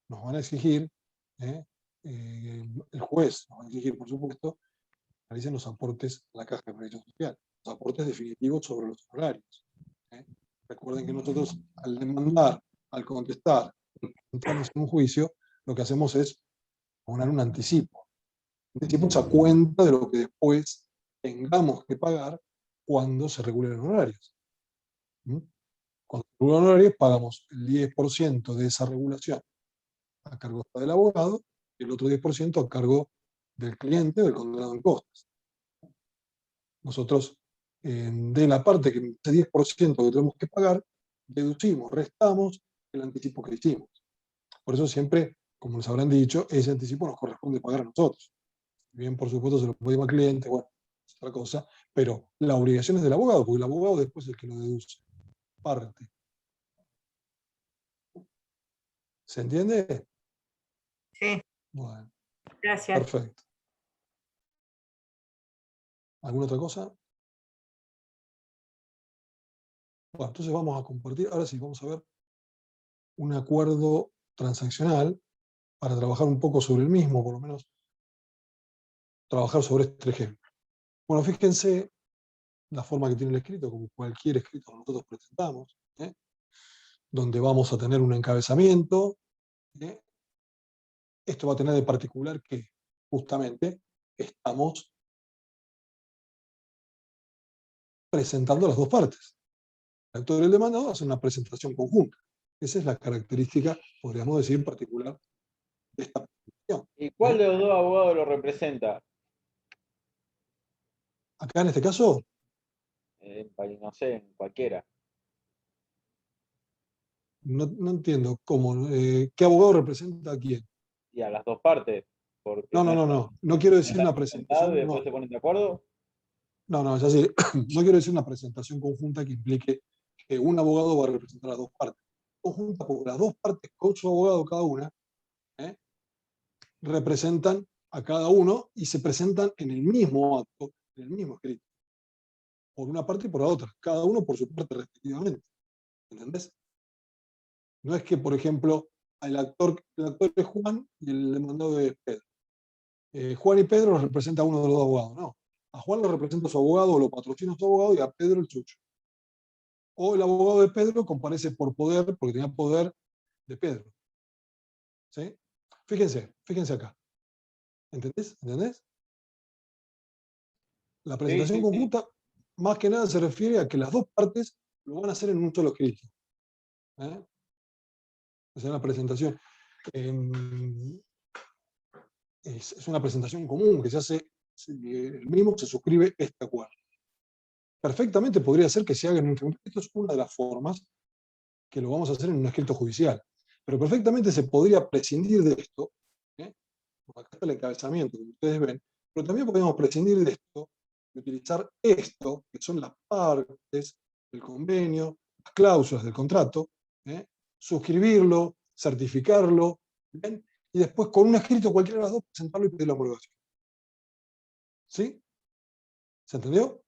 nos van a exigir, el juez nos va a exigir, por supuesto, realicen los aportes a la Caja de Previsión Social, los aportes definitivos sobre los honorarios. Recuerden que nosotros, al demandar, al contestar, entramos en un juicio, lo que hacemos es abonar un anticipo. Un anticipo es a cuenta de lo que después tengamos que pagar cuando se regulen los honorarios. Cuando se regulan los honorarios, pagamos el 10% de esa regulación a cargo del abogado y el otro 10% a cargo del cliente o del condenado en costas. Nosotros, de la parte que ese 10% que tenemos que pagar, deducimos, restamos el anticipo que hicimos. Por eso siempre, como les habrán dicho, ese anticipo nos corresponde pagar a nosotros. Bien, por supuesto, se lo pedimos al cliente, bueno, es otra cosa, pero la obligación es del abogado, porque el abogado después es el que lo deduce. Parte. ¿Se entiende? Sí. Bueno. Gracias. Perfecto. ¿Alguna otra cosa? Bueno, entonces vamos a compartir, ahora sí, vamos a ver un acuerdo transaccional para trabajar un poco sobre el mismo, por lo menos trabajar sobre este ejemplo. Bueno, fíjense la forma que tiene el escrito, como cualquier escrito que nosotros presentamos, donde vamos a tener un encabezamiento. Esto va a tener de particular que justamente estamos presentando las dos partes. El actor y el demandado hacen una presentación conjunta. Esa es la característica, podríamos decir, particular de esta presentación. ¿Y cuál de los dos abogados lo representa? Acá en este caso, No sé, en cualquiera. no entiendo cómo, ¿qué abogado representa a quién? Y a las dos partes. Porque No quiero decir una y presentación. después se ponen de acuerdo. No, es así. No quiero decir una presentación conjunta que implique que un abogado va a representar a dos partes. Conjunta porque las dos partes, con su abogado cada una, representan a cada uno y se presentan en el mismo acto, en el mismo escrito. Por una parte y por la otra. Cada uno por su parte respectivamente. ¿Entendés? No es que, por ejemplo, el actor es Juan y el demandado es Pedro. Juan y Pedro los representa a uno de los dos abogados. No. A Juan lo representa su abogado o lo patrocina su abogado y a Pedro el suyo. O el abogado de Pedro comparece por poder, porque tenía poder de Pedro. ¿Sí? Fíjense acá. ¿Entendés? La presentación sí. conjunta, más que nada, se refiere a que las dos partes lo van a hacer en un solo escrito. Esa es la presentación. Es una presentación común que se hace, el mismo se suscribe este acuerdo. Perfectamente podría ser que se haga en un tribunal. Esto es una de las formas que lo vamos a hacer en un escrito judicial. Pero perfectamente se podría prescindir de esto. Acá está el encabezamiento, como ustedes ven. Pero también podemos prescindir de esto, de utilizar esto, que son las partes del convenio, las cláusulas del contrato, suscribirlo, certificarlo, ¿bien? Y después con un escrito cualquiera de las dos presentarlo y pedir la homologación. ¿Sí? ¿Se entendió?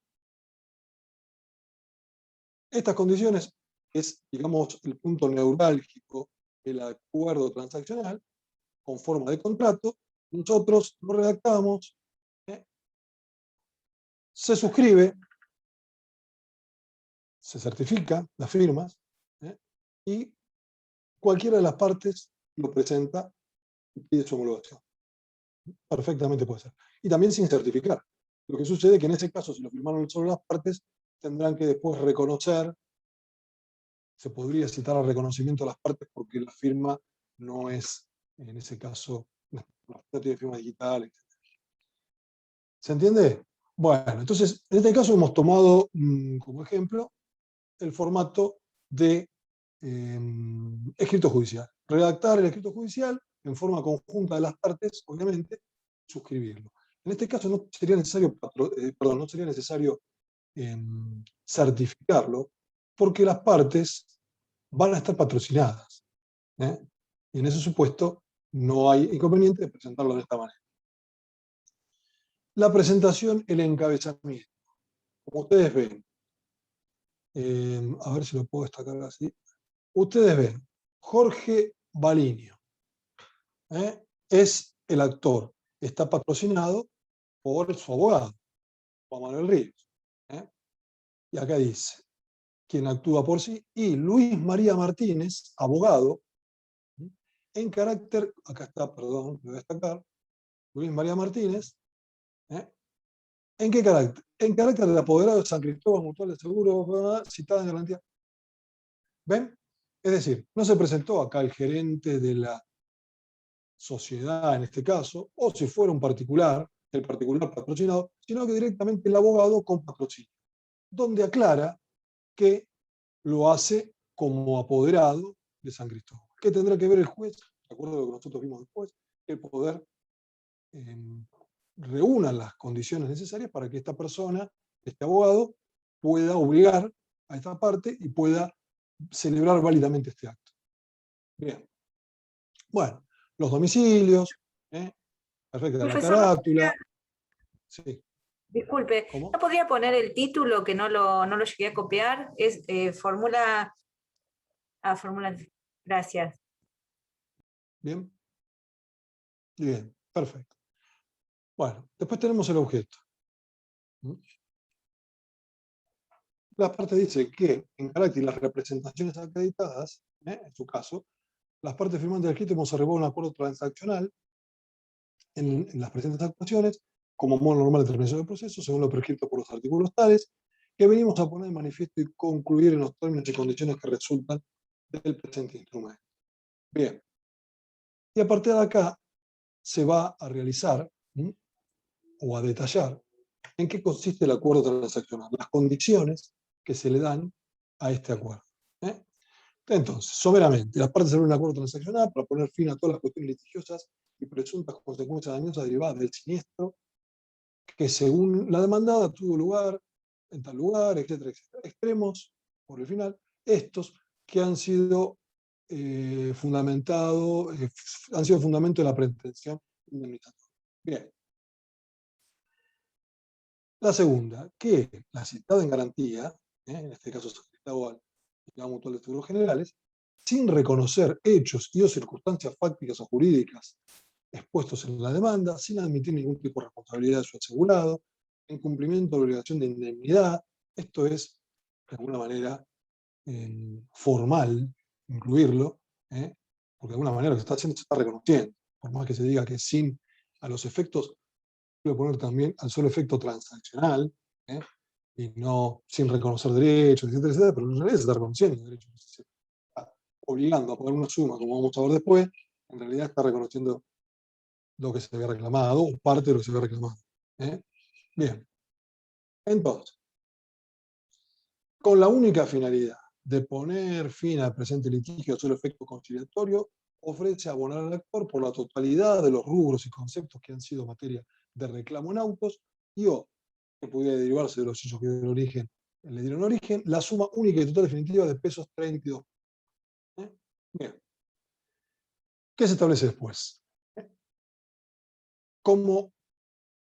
Estas condiciones es, digamos, el punto neurálgico del acuerdo transaccional con forma de contrato. Nosotros lo redactamos, se suscribe, se certifica las firmas, y cualquiera de las partes lo presenta y pide su homologación. Perfectamente puede ser. Y también sin certificar. Lo que sucede es que en ese caso, si lo firmaron solo las partes, tendrán que después reconocer, se podría citar al reconocimiento de las partes porque la firma no es, en ese caso, no tiene firma digital, etc. ¿Se entiende? Bueno, entonces, en este caso hemos tomado como ejemplo el formato de escrito judicial. Redactar el escrito judicial en forma conjunta de las partes, obviamente, suscribirlo. En este caso no sería necesario, certificarlo, porque las partes van a estar patrocinadas. Y en ese supuesto no hay inconveniente de presentarlo de esta manera. La presentación, el encabezamiento. Como ustedes ven, a ver si lo puedo destacar así. Ustedes ven, Jorge Balinio es el actor, está patrocinado por su abogado, Juan Manuel Ríos. Y acá dice, quien actúa por sí, y Luis María Martínez, abogado, en carácter, acá está, perdón, lo voy a destacar, Luis María Martínez, ¿en qué carácter? En carácter de apoderado de San Cristóbal Mutual de Seguro, citada en garantía. ¿Ven? Es decir, no se presentó acá el gerente de la sociedad, en este caso, o si fuera un particular, el particular patrocinado, sino que directamente el abogado con patrocinio, donde aclara que lo hace como apoderado de San Cristóbal. ¿Qué tendrá que ver el juez? De acuerdo a lo que nosotros vimos después, el poder reúna las condiciones necesarias para que esta persona, este abogado, pueda obligar a esta parte y pueda celebrar válidamente este acto. Bien. Bueno, los domicilios, perfecto, la carátula. Sí. Disculpe, ¿Cómo? ¿no podría poner el título que no lo llegué a copiar? Es fórmula... fórmula... Gracias. Bien. Bien, perfecto. Bueno, después tenemos el objeto. La parte dice que, en carácter de las representaciones acreditadas, en su caso, las partes firmantes del escrito hemos reservado un acuerdo transaccional en las presentes actuaciones, como modo normal de terminación del proceso, según lo prescrito por los artículos tales, que venimos a poner de manifiesto y concluir en los términos y condiciones que resultan del presente instrumento. Bien. Y a partir de acá se va a realizar o a detallar en qué consiste el acuerdo transaccional, las condiciones que se le dan a este acuerdo. Entonces, someramente, las partes celebran un acuerdo transaccional para poner fin a todas las cuestiones litigiosas y presuntas consecuencias dañosas derivadas del siniestro que según la demandada tuvo lugar en tal lugar, etcétera, etcétera. Extremos, por el final, estos que han sido fundamento de la pretensión indemnizatoria. Bien. La segunda, que la citada en garantía, en este caso San Cristóbal y la Mutual de Seguros Generales, sin reconocer hechos y o circunstancias fácticas o jurídicas expuestos en la demanda, sin admitir ningún tipo de responsabilidad de su asegurado, en cumplimiento de la obligación de indemnidad, esto es, de alguna manera, formal incluirlo, porque de alguna manera lo que está haciendo se está reconociendo, por más que se diga que sin a los efectos, quiero poner también al solo efecto transaccional, y no sin reconocer derechos, etcétera, etcétera, pero en realidad se está reconociendo derechos. Se está obligando a poner una suma, como vamos a ver después, en realidad está reconociendo lo que se había reclamado, o parte de lo que se había reclamado. Bien. Entonces, con la única finalidad de poner fin al presente litigio a solo efecto conciliatorio, ofrece abonar al actor por la totalidad de los rubros y conceptos que han sido materia de reclamo en autos y o que pudiera derivarse de los hechos que le dieron origen, la suma única y total definitiva de pesos 32. Bien. ¿Qué se establece después? ¿Cómo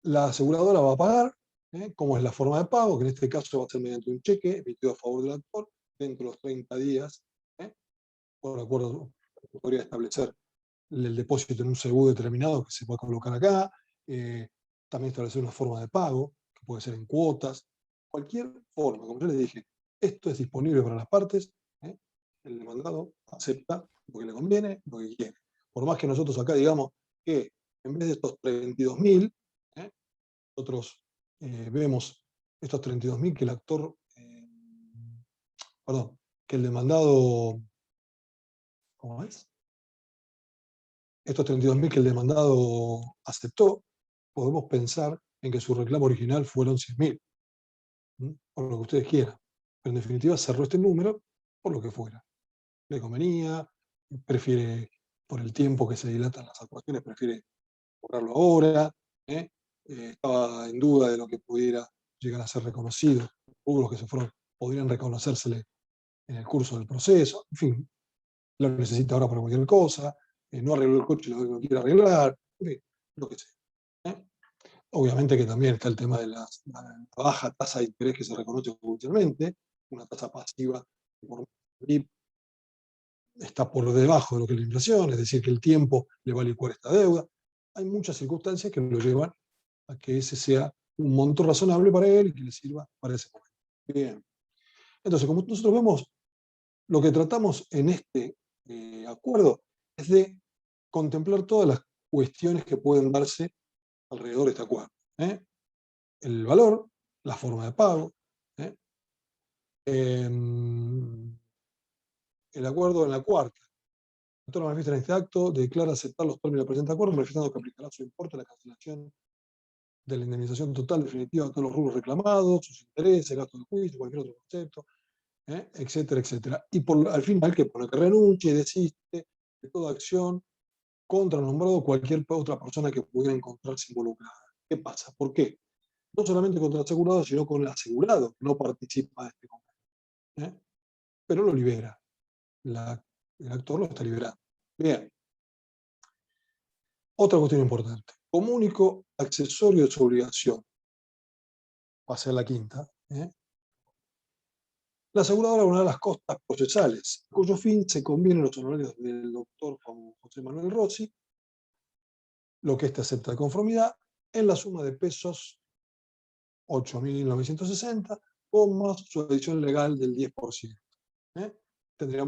la aseguradora va a pagar? ¿Cómo es la forma de pago? Que en este caso va a ser mediante un cheque emitido a favor del actor dentro de los 30 días. Por acuerdo, podría establecer el depósito en un seguro determinado que se puede colocar acá. También establecer una forma de pago, que puede ser en cuotas. Cualquier forma, como yo les dije, esto es disponible para las partes. El demandado acepta lo que le conviene, lo que quiere. Por más que nosotros acá digamos que en vez de estos 32.000, nosotros vemos estos 32.000 que el actor, perdón, que el demandado, ¿cómo es? Estos 32.000 que el demandado aceptó, podemos pensar en que su reclamo original fueron 100.000, por lo que ustedes quieran. Pero en definitiva cerró este número por lo que fuera. Le convenía, prefiere, por el tiempo que se dilatan las actuaciones, prefiere cobrarlo ahora, estaba en duda de lo que pudiera llegar a ser reconocido, los que se fueron, podrían reconocérsele en el curso del proceso, en fin, lo necesita ahora para cualquier cosa, no arregló el coche, lo quiere arreglar, en fin, lo que sea. Obviamente que también está el tema de la baja tasa de interés que se reconoce judicialmente, una tasa pasiva que por está por debajo de lo que es la inflación, es decir, que el tiempo le va a licuar esta deuda. Hay muchas circunstancias que lo llevan a que ese sea un monto razonable para él y que le sirva para ese momento. Bien. Entonces, como nosotros vemos, lo que tratamos en este acuerdo es de contemplar todas las cuestiones que pueden darse alrededor de este acuerdo. El valor, la forma de pago, el acuerdo en la cuarta. El autor manifiesta en este acto, declara aceptar los términos del presente acuerdo, manifestando que aplicará su importe a la cancelación de la indemnización total definitiva de todos los rubros reclamados, sus intereses, gastos de juicio, cualquier otro concepto, etcétera, etcétera. Y al final que pone que renuncie y desiste de toda acción contra nombrado cualquier otra persona que pudiera encontrarse involucrada. ¿Qué pasa? ¿Por qué? No solamente contra el asegurado, sino con el asegurado, que no participa de este convenio. Pero lo libera. El actor lo está liberando. Bien. Otra cuestión importante. Como único accesorio de su obligación, va a ser la quinta, la aseguradora abonará las costas procesales, cuyo fin se convienen los honorarios del doctor Juan José Manuel Rossi, lo que éste acepta de conformidad, en la suma de pesos 8.960, con más su adición legal del 10%.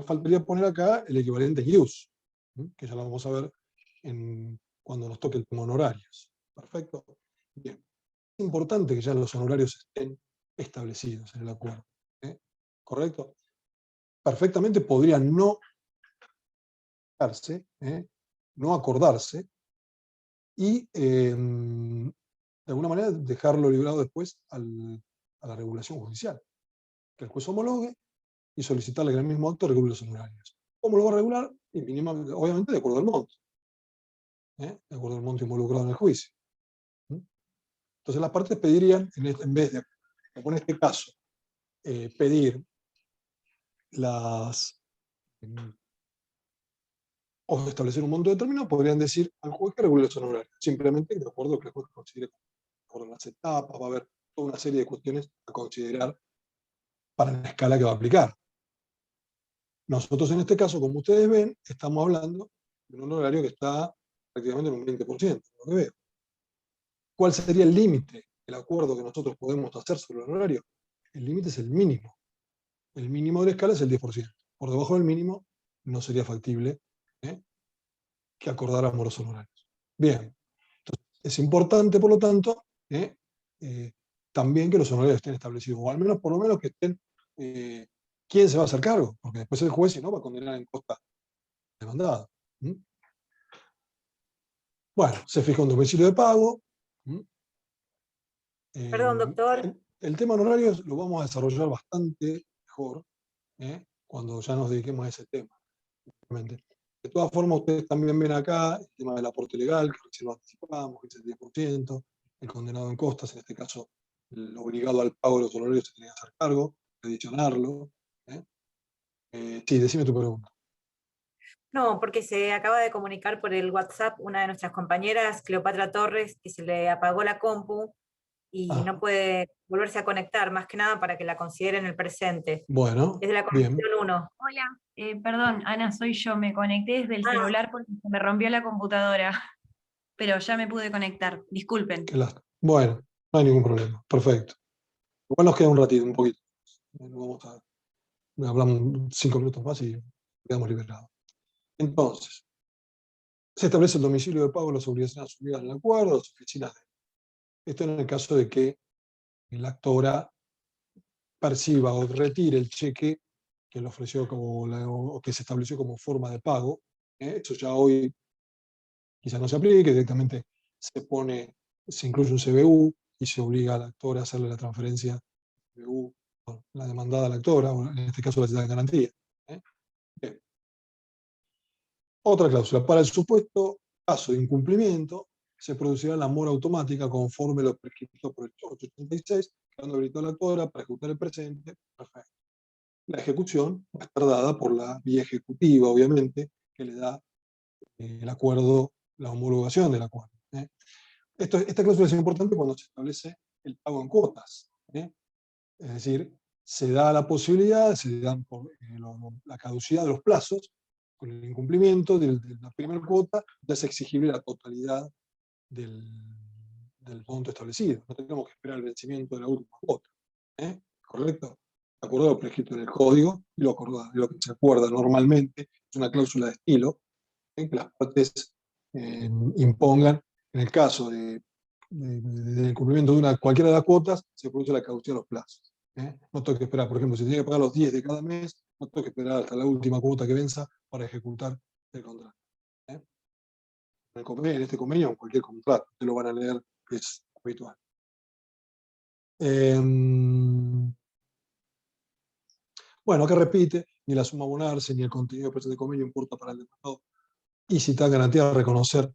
Faltaría poner acá el equivalente en use, que ya lo vamos a ver cuando nos toque el tema honorarios. Perfecto. Bien. Es importante que ya los honorarios estén establecidos en el acuerdo. ¿Correcto? Perfectamente podría no darse, no acordarse, y de alguna manera dejarlo librado después a la regulación judicial. Que el juez homologue y solicitarle que el mismo acto regule los honorarios. ¿Cómo lo va a regular? Y mínimamente, obviamente de acuerdo al monto. De acuerdo al monto involucrado en el juicio. Entonces las partes pedirían, en vez de, como en este caso, pedir o establecer un monto determinado, podrían decir al juez que regule los honorarios. Simplemente de acuerdo a que el juez considere, de acuerdo a las etapas, va a haber toda una serie de cuestiones a considerar para la escala que va a aplicar. Nosotros en este caso, como ustedes ven, estamos hablando de un honorario que está prácticamente en un 20%, lo que veo. ¿Cuál sería el límite del acuerdo que nosotros podemos hacer sobre el honorario? El límite es el mínimo. El mínimo de la escala es el 10%. Por debajo del mínimo no sería factible que acordáramos los honorarios. Bien, entonces, es importante, por lo tanto, también que los honorarios estén establecidos, o al menos, por lo menos, que estén quién se va a hacer cargo, porque después el juez, si no, va a condenar en costa demandada. Bueno, se fija un domicilio de pago. Perdón, doctor. El tema honorarios lo vamos a desarrollar bastante mejor cuando ya nos dediquemos a ese tema. De todas formas, ustedes también ven acá el tema del aporte legal, que recién lo anticipamos, que es el 10%, el condenado en costas, en este caso, el obligado al pago de los honorarios se tiene que hacer cargo, adicionarlo. Sí, decime tu pregunta. No, porque se acaba de comunicar por el WhatsApp una de nuestras compañeras, Cleopatra Torres, que se le apagó la compu y no puede volverse a conectar, más que nada para que la consideren el presente. Bueno, es de la bien. comisión 1. Hola, perdón, Ana, soy yo. Me conecté desde el celular porque se me rompió la computadora. Pero ya me pude conectar. Disculpen. Bueno, no hay ningún problema. Perfecto. Igual nos queda un ratito, un poquito. Hablamos 5 minutos más y quedamos liberados. Entonces, se establece el domicilio de pago de las obligaciones asumidas en el acuerdo, las oficinas de... Esto en el caso de que la actora perciba o retire el cheque que le ofreció o que se estableció como forma de pago. Eso ya hoy quizás no se aplique, directamente se incluye un CBU y se obliga a la actora a hacerle la transferencia CBU, la demandada a la actora, o en este caso la ciudad de garantía. Bien. Otra cláusula, para el supuesto caso de incumplimiento, se producirá la mora automática conforme lo prescrito por el 886, quedando habilitado a la actora para ejecutar el presente. Perfecto. La ejecución va a estar dada por la vía ejecutiva, obviamente, que le da el acuerdo, la homologación del acuerdo. Esta cláusula es importante cuando se establece el pago en cuotas. Es decir, se da la posibilidad, se dan por la caducidad de los plazos, con el incumplimiento de la primera cuota, ya es exigible la totalidad del monto establecido. No tenemos que esperar el vencimiento de la última cuota. ¿Correcto? Acordado lo prescrito en el código y lo que se acuerda normalmente es una cláusula de estilo que las partes impongan. En el caso del incumplimiento de cualquiera de las cuotas, se produce la caducidad de los plazos. No tengo que esperar, por ejemplo, si tiene que pagar los 10 de cada mes, no tengo que esperar hasta la última cuota que venza para ejecutar el contrato. En este convenio o en cualquier contrato, ustedes lo van a leer, que es habitual. Bueno, acá repite, ni la suma a abonarse, ni el contenido del presente convenio importa para el demandado, y si está garantía de reconocer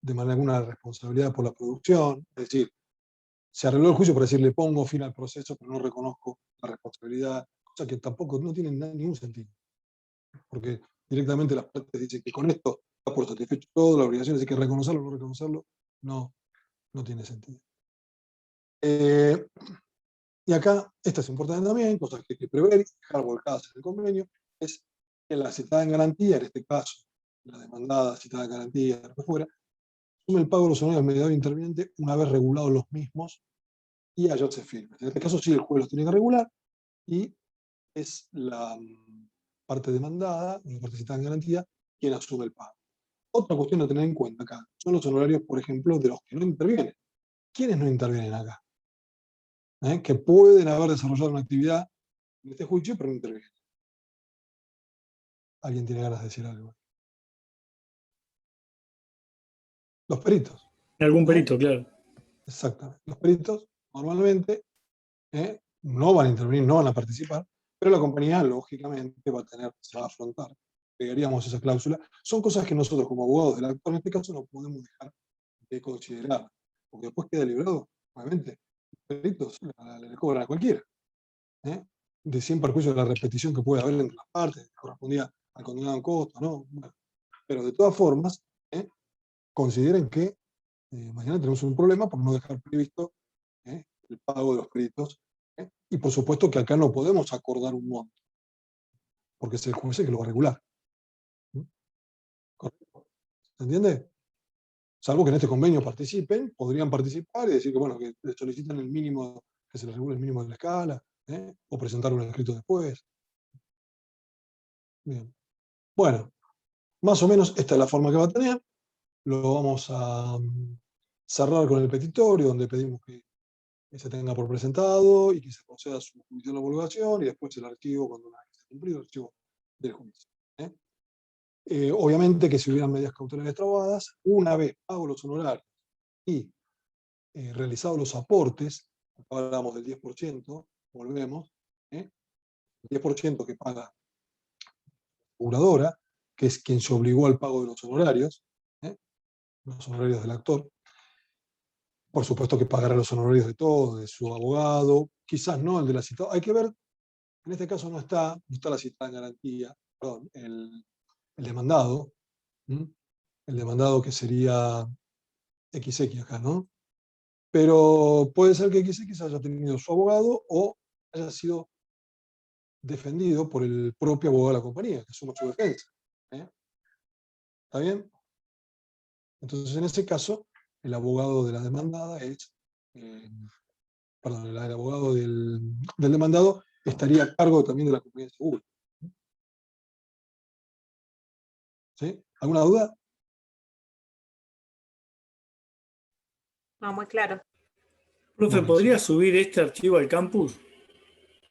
de manera alguna responsabilidad por la producción, es decir, se arregló el juicio para decir le pongo fin al proceso, pero no reconozco la responsabilidad, cosa que tampoco no tiene ningún sentido, porque directamente las partes dicen que con esto está por satisfecho todo, la obligación es que reconocerlo o no reconocerlo, no tiene sentido. Y acá, esta es importante también, cosas que hay que prever y dejar volcadas en el convenio, es que la citada en garantía, en este caso, la demandada citada en garantía, lo que fuera, asume el pago de los honorarios al mediador interviniente una vez regulados los mismos y hallarse firmes. En este caso sí el juez los tiene que regular y es la parte demandada, la parte citada en garantía, quien asume el pago. Otra cuestión a tener en cuenta acá son los honorarios, por ejemplo, de los que no intervienen. ¿Quiénes no intervienen acá? Que pueden haber desarrollado una actividad en este juicio, pero no intervienen. ¿Alguien tiene ganas de decir algo? Los peritos. Algún perito, claro. Exactamente. Los peritos normalmente no van a intervenir, no van a participar, pero la compañía lógicamente se va a afrontar. Pegaríamos esa cláusula. Son cosas que nosotros como abogados del actor en este caso no podemos dejar de considerar, porque después queda librado, obviamente. Los peritos le cobran a cualquiera. De 100 perjuicios de la repetición que puede haber entre las partes, correspondía al condenado en costo, ¿no? Bueno, pero de todas formas, consideren que mañana tenemos un problema por no dejar previsto el pago de los peritos. Y por supuesto que acá no podemos acordar un monto, porque es el juez el que lo va a regular. ¿Correcto? ¿Se entiende? Salvo que en este convenio participen, podrían participar y decir que, bueno, que solicitan el mínimo, que se les regule el mínimo de la escala, o presentar un escrito después. Bien. Bueno, más o menos esta es la forma que va a tener. Lo vamos a cerrar con el petitorio, donde pedimos que se tenga por presentado y que se proceda a su juicio de homologación, y después el archivo, cuando una vez esté cumplido, el archivo del juicio. Obviamente que si hubieran medidas cautelares trabadas, una vez pago los honorarios y realizados los aportes, hablamos del 10%, volvemos, el 10% que paga la aseguradora, que es quien se obligó al pago de los honorarios del actor. Por supuesto que pagará los honorarios de todos, de su abogado, quizás no el de la citada. Hay que ver, en este caso no está la citada en garantía, perdón, el demandado, el demandado que sería XX acá, ¿no? Pero puede ser que XX haya tenido su abogado o haya sido defendido por el propio abogado de la compañía, que asuma su defensa. ¿Está bien? Entonces, en ese caso, el abogado de la demandada es, perdón, el abogado del demandado estaría a cargo también de la compañía de seguro. ¿Sí? ¿Alguna duda? No, muy claro. Profe, Bueno, ¿podría sí. subir este archivo al campus?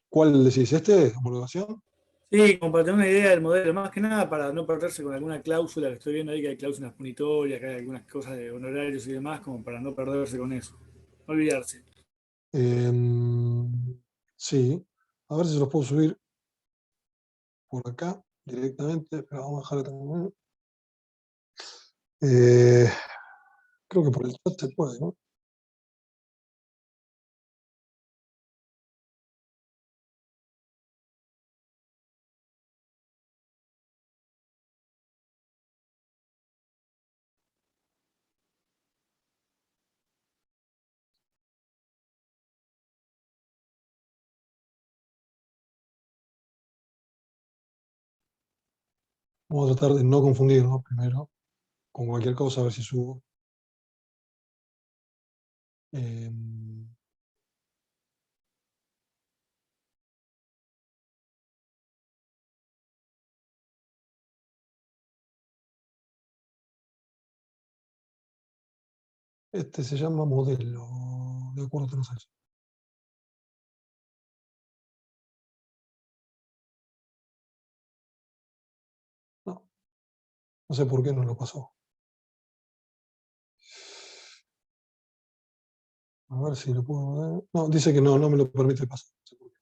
¿Cuál decís? ¿Este? ¿Homologación? Sí, como para tener una idea del modelo, más que nada para no perderse con alguna cláusula, que estoy viendo ahí que hay cláusulas punitorias, que hay algunas cosas de honorarios y demás, como para no perderse con eso. No olvidarse. Sí. A ver si se los puedo subir por acá directamente, pero vamos a dejar también. Creo que por el chat se puede, ¿no? Vamos a tratar de no confundirnos primero con cualquier cosa, a ver si subo. Este se llama modelo de acuerdo transaccional. No sé por qué no lo pasó. A ver si lo puedo ver. No, dice que no me lo permite pasar. No sé por qué.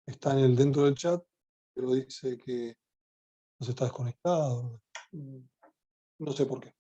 Está dentro del chat, pero dice que no se está desconectado. No sé por qué.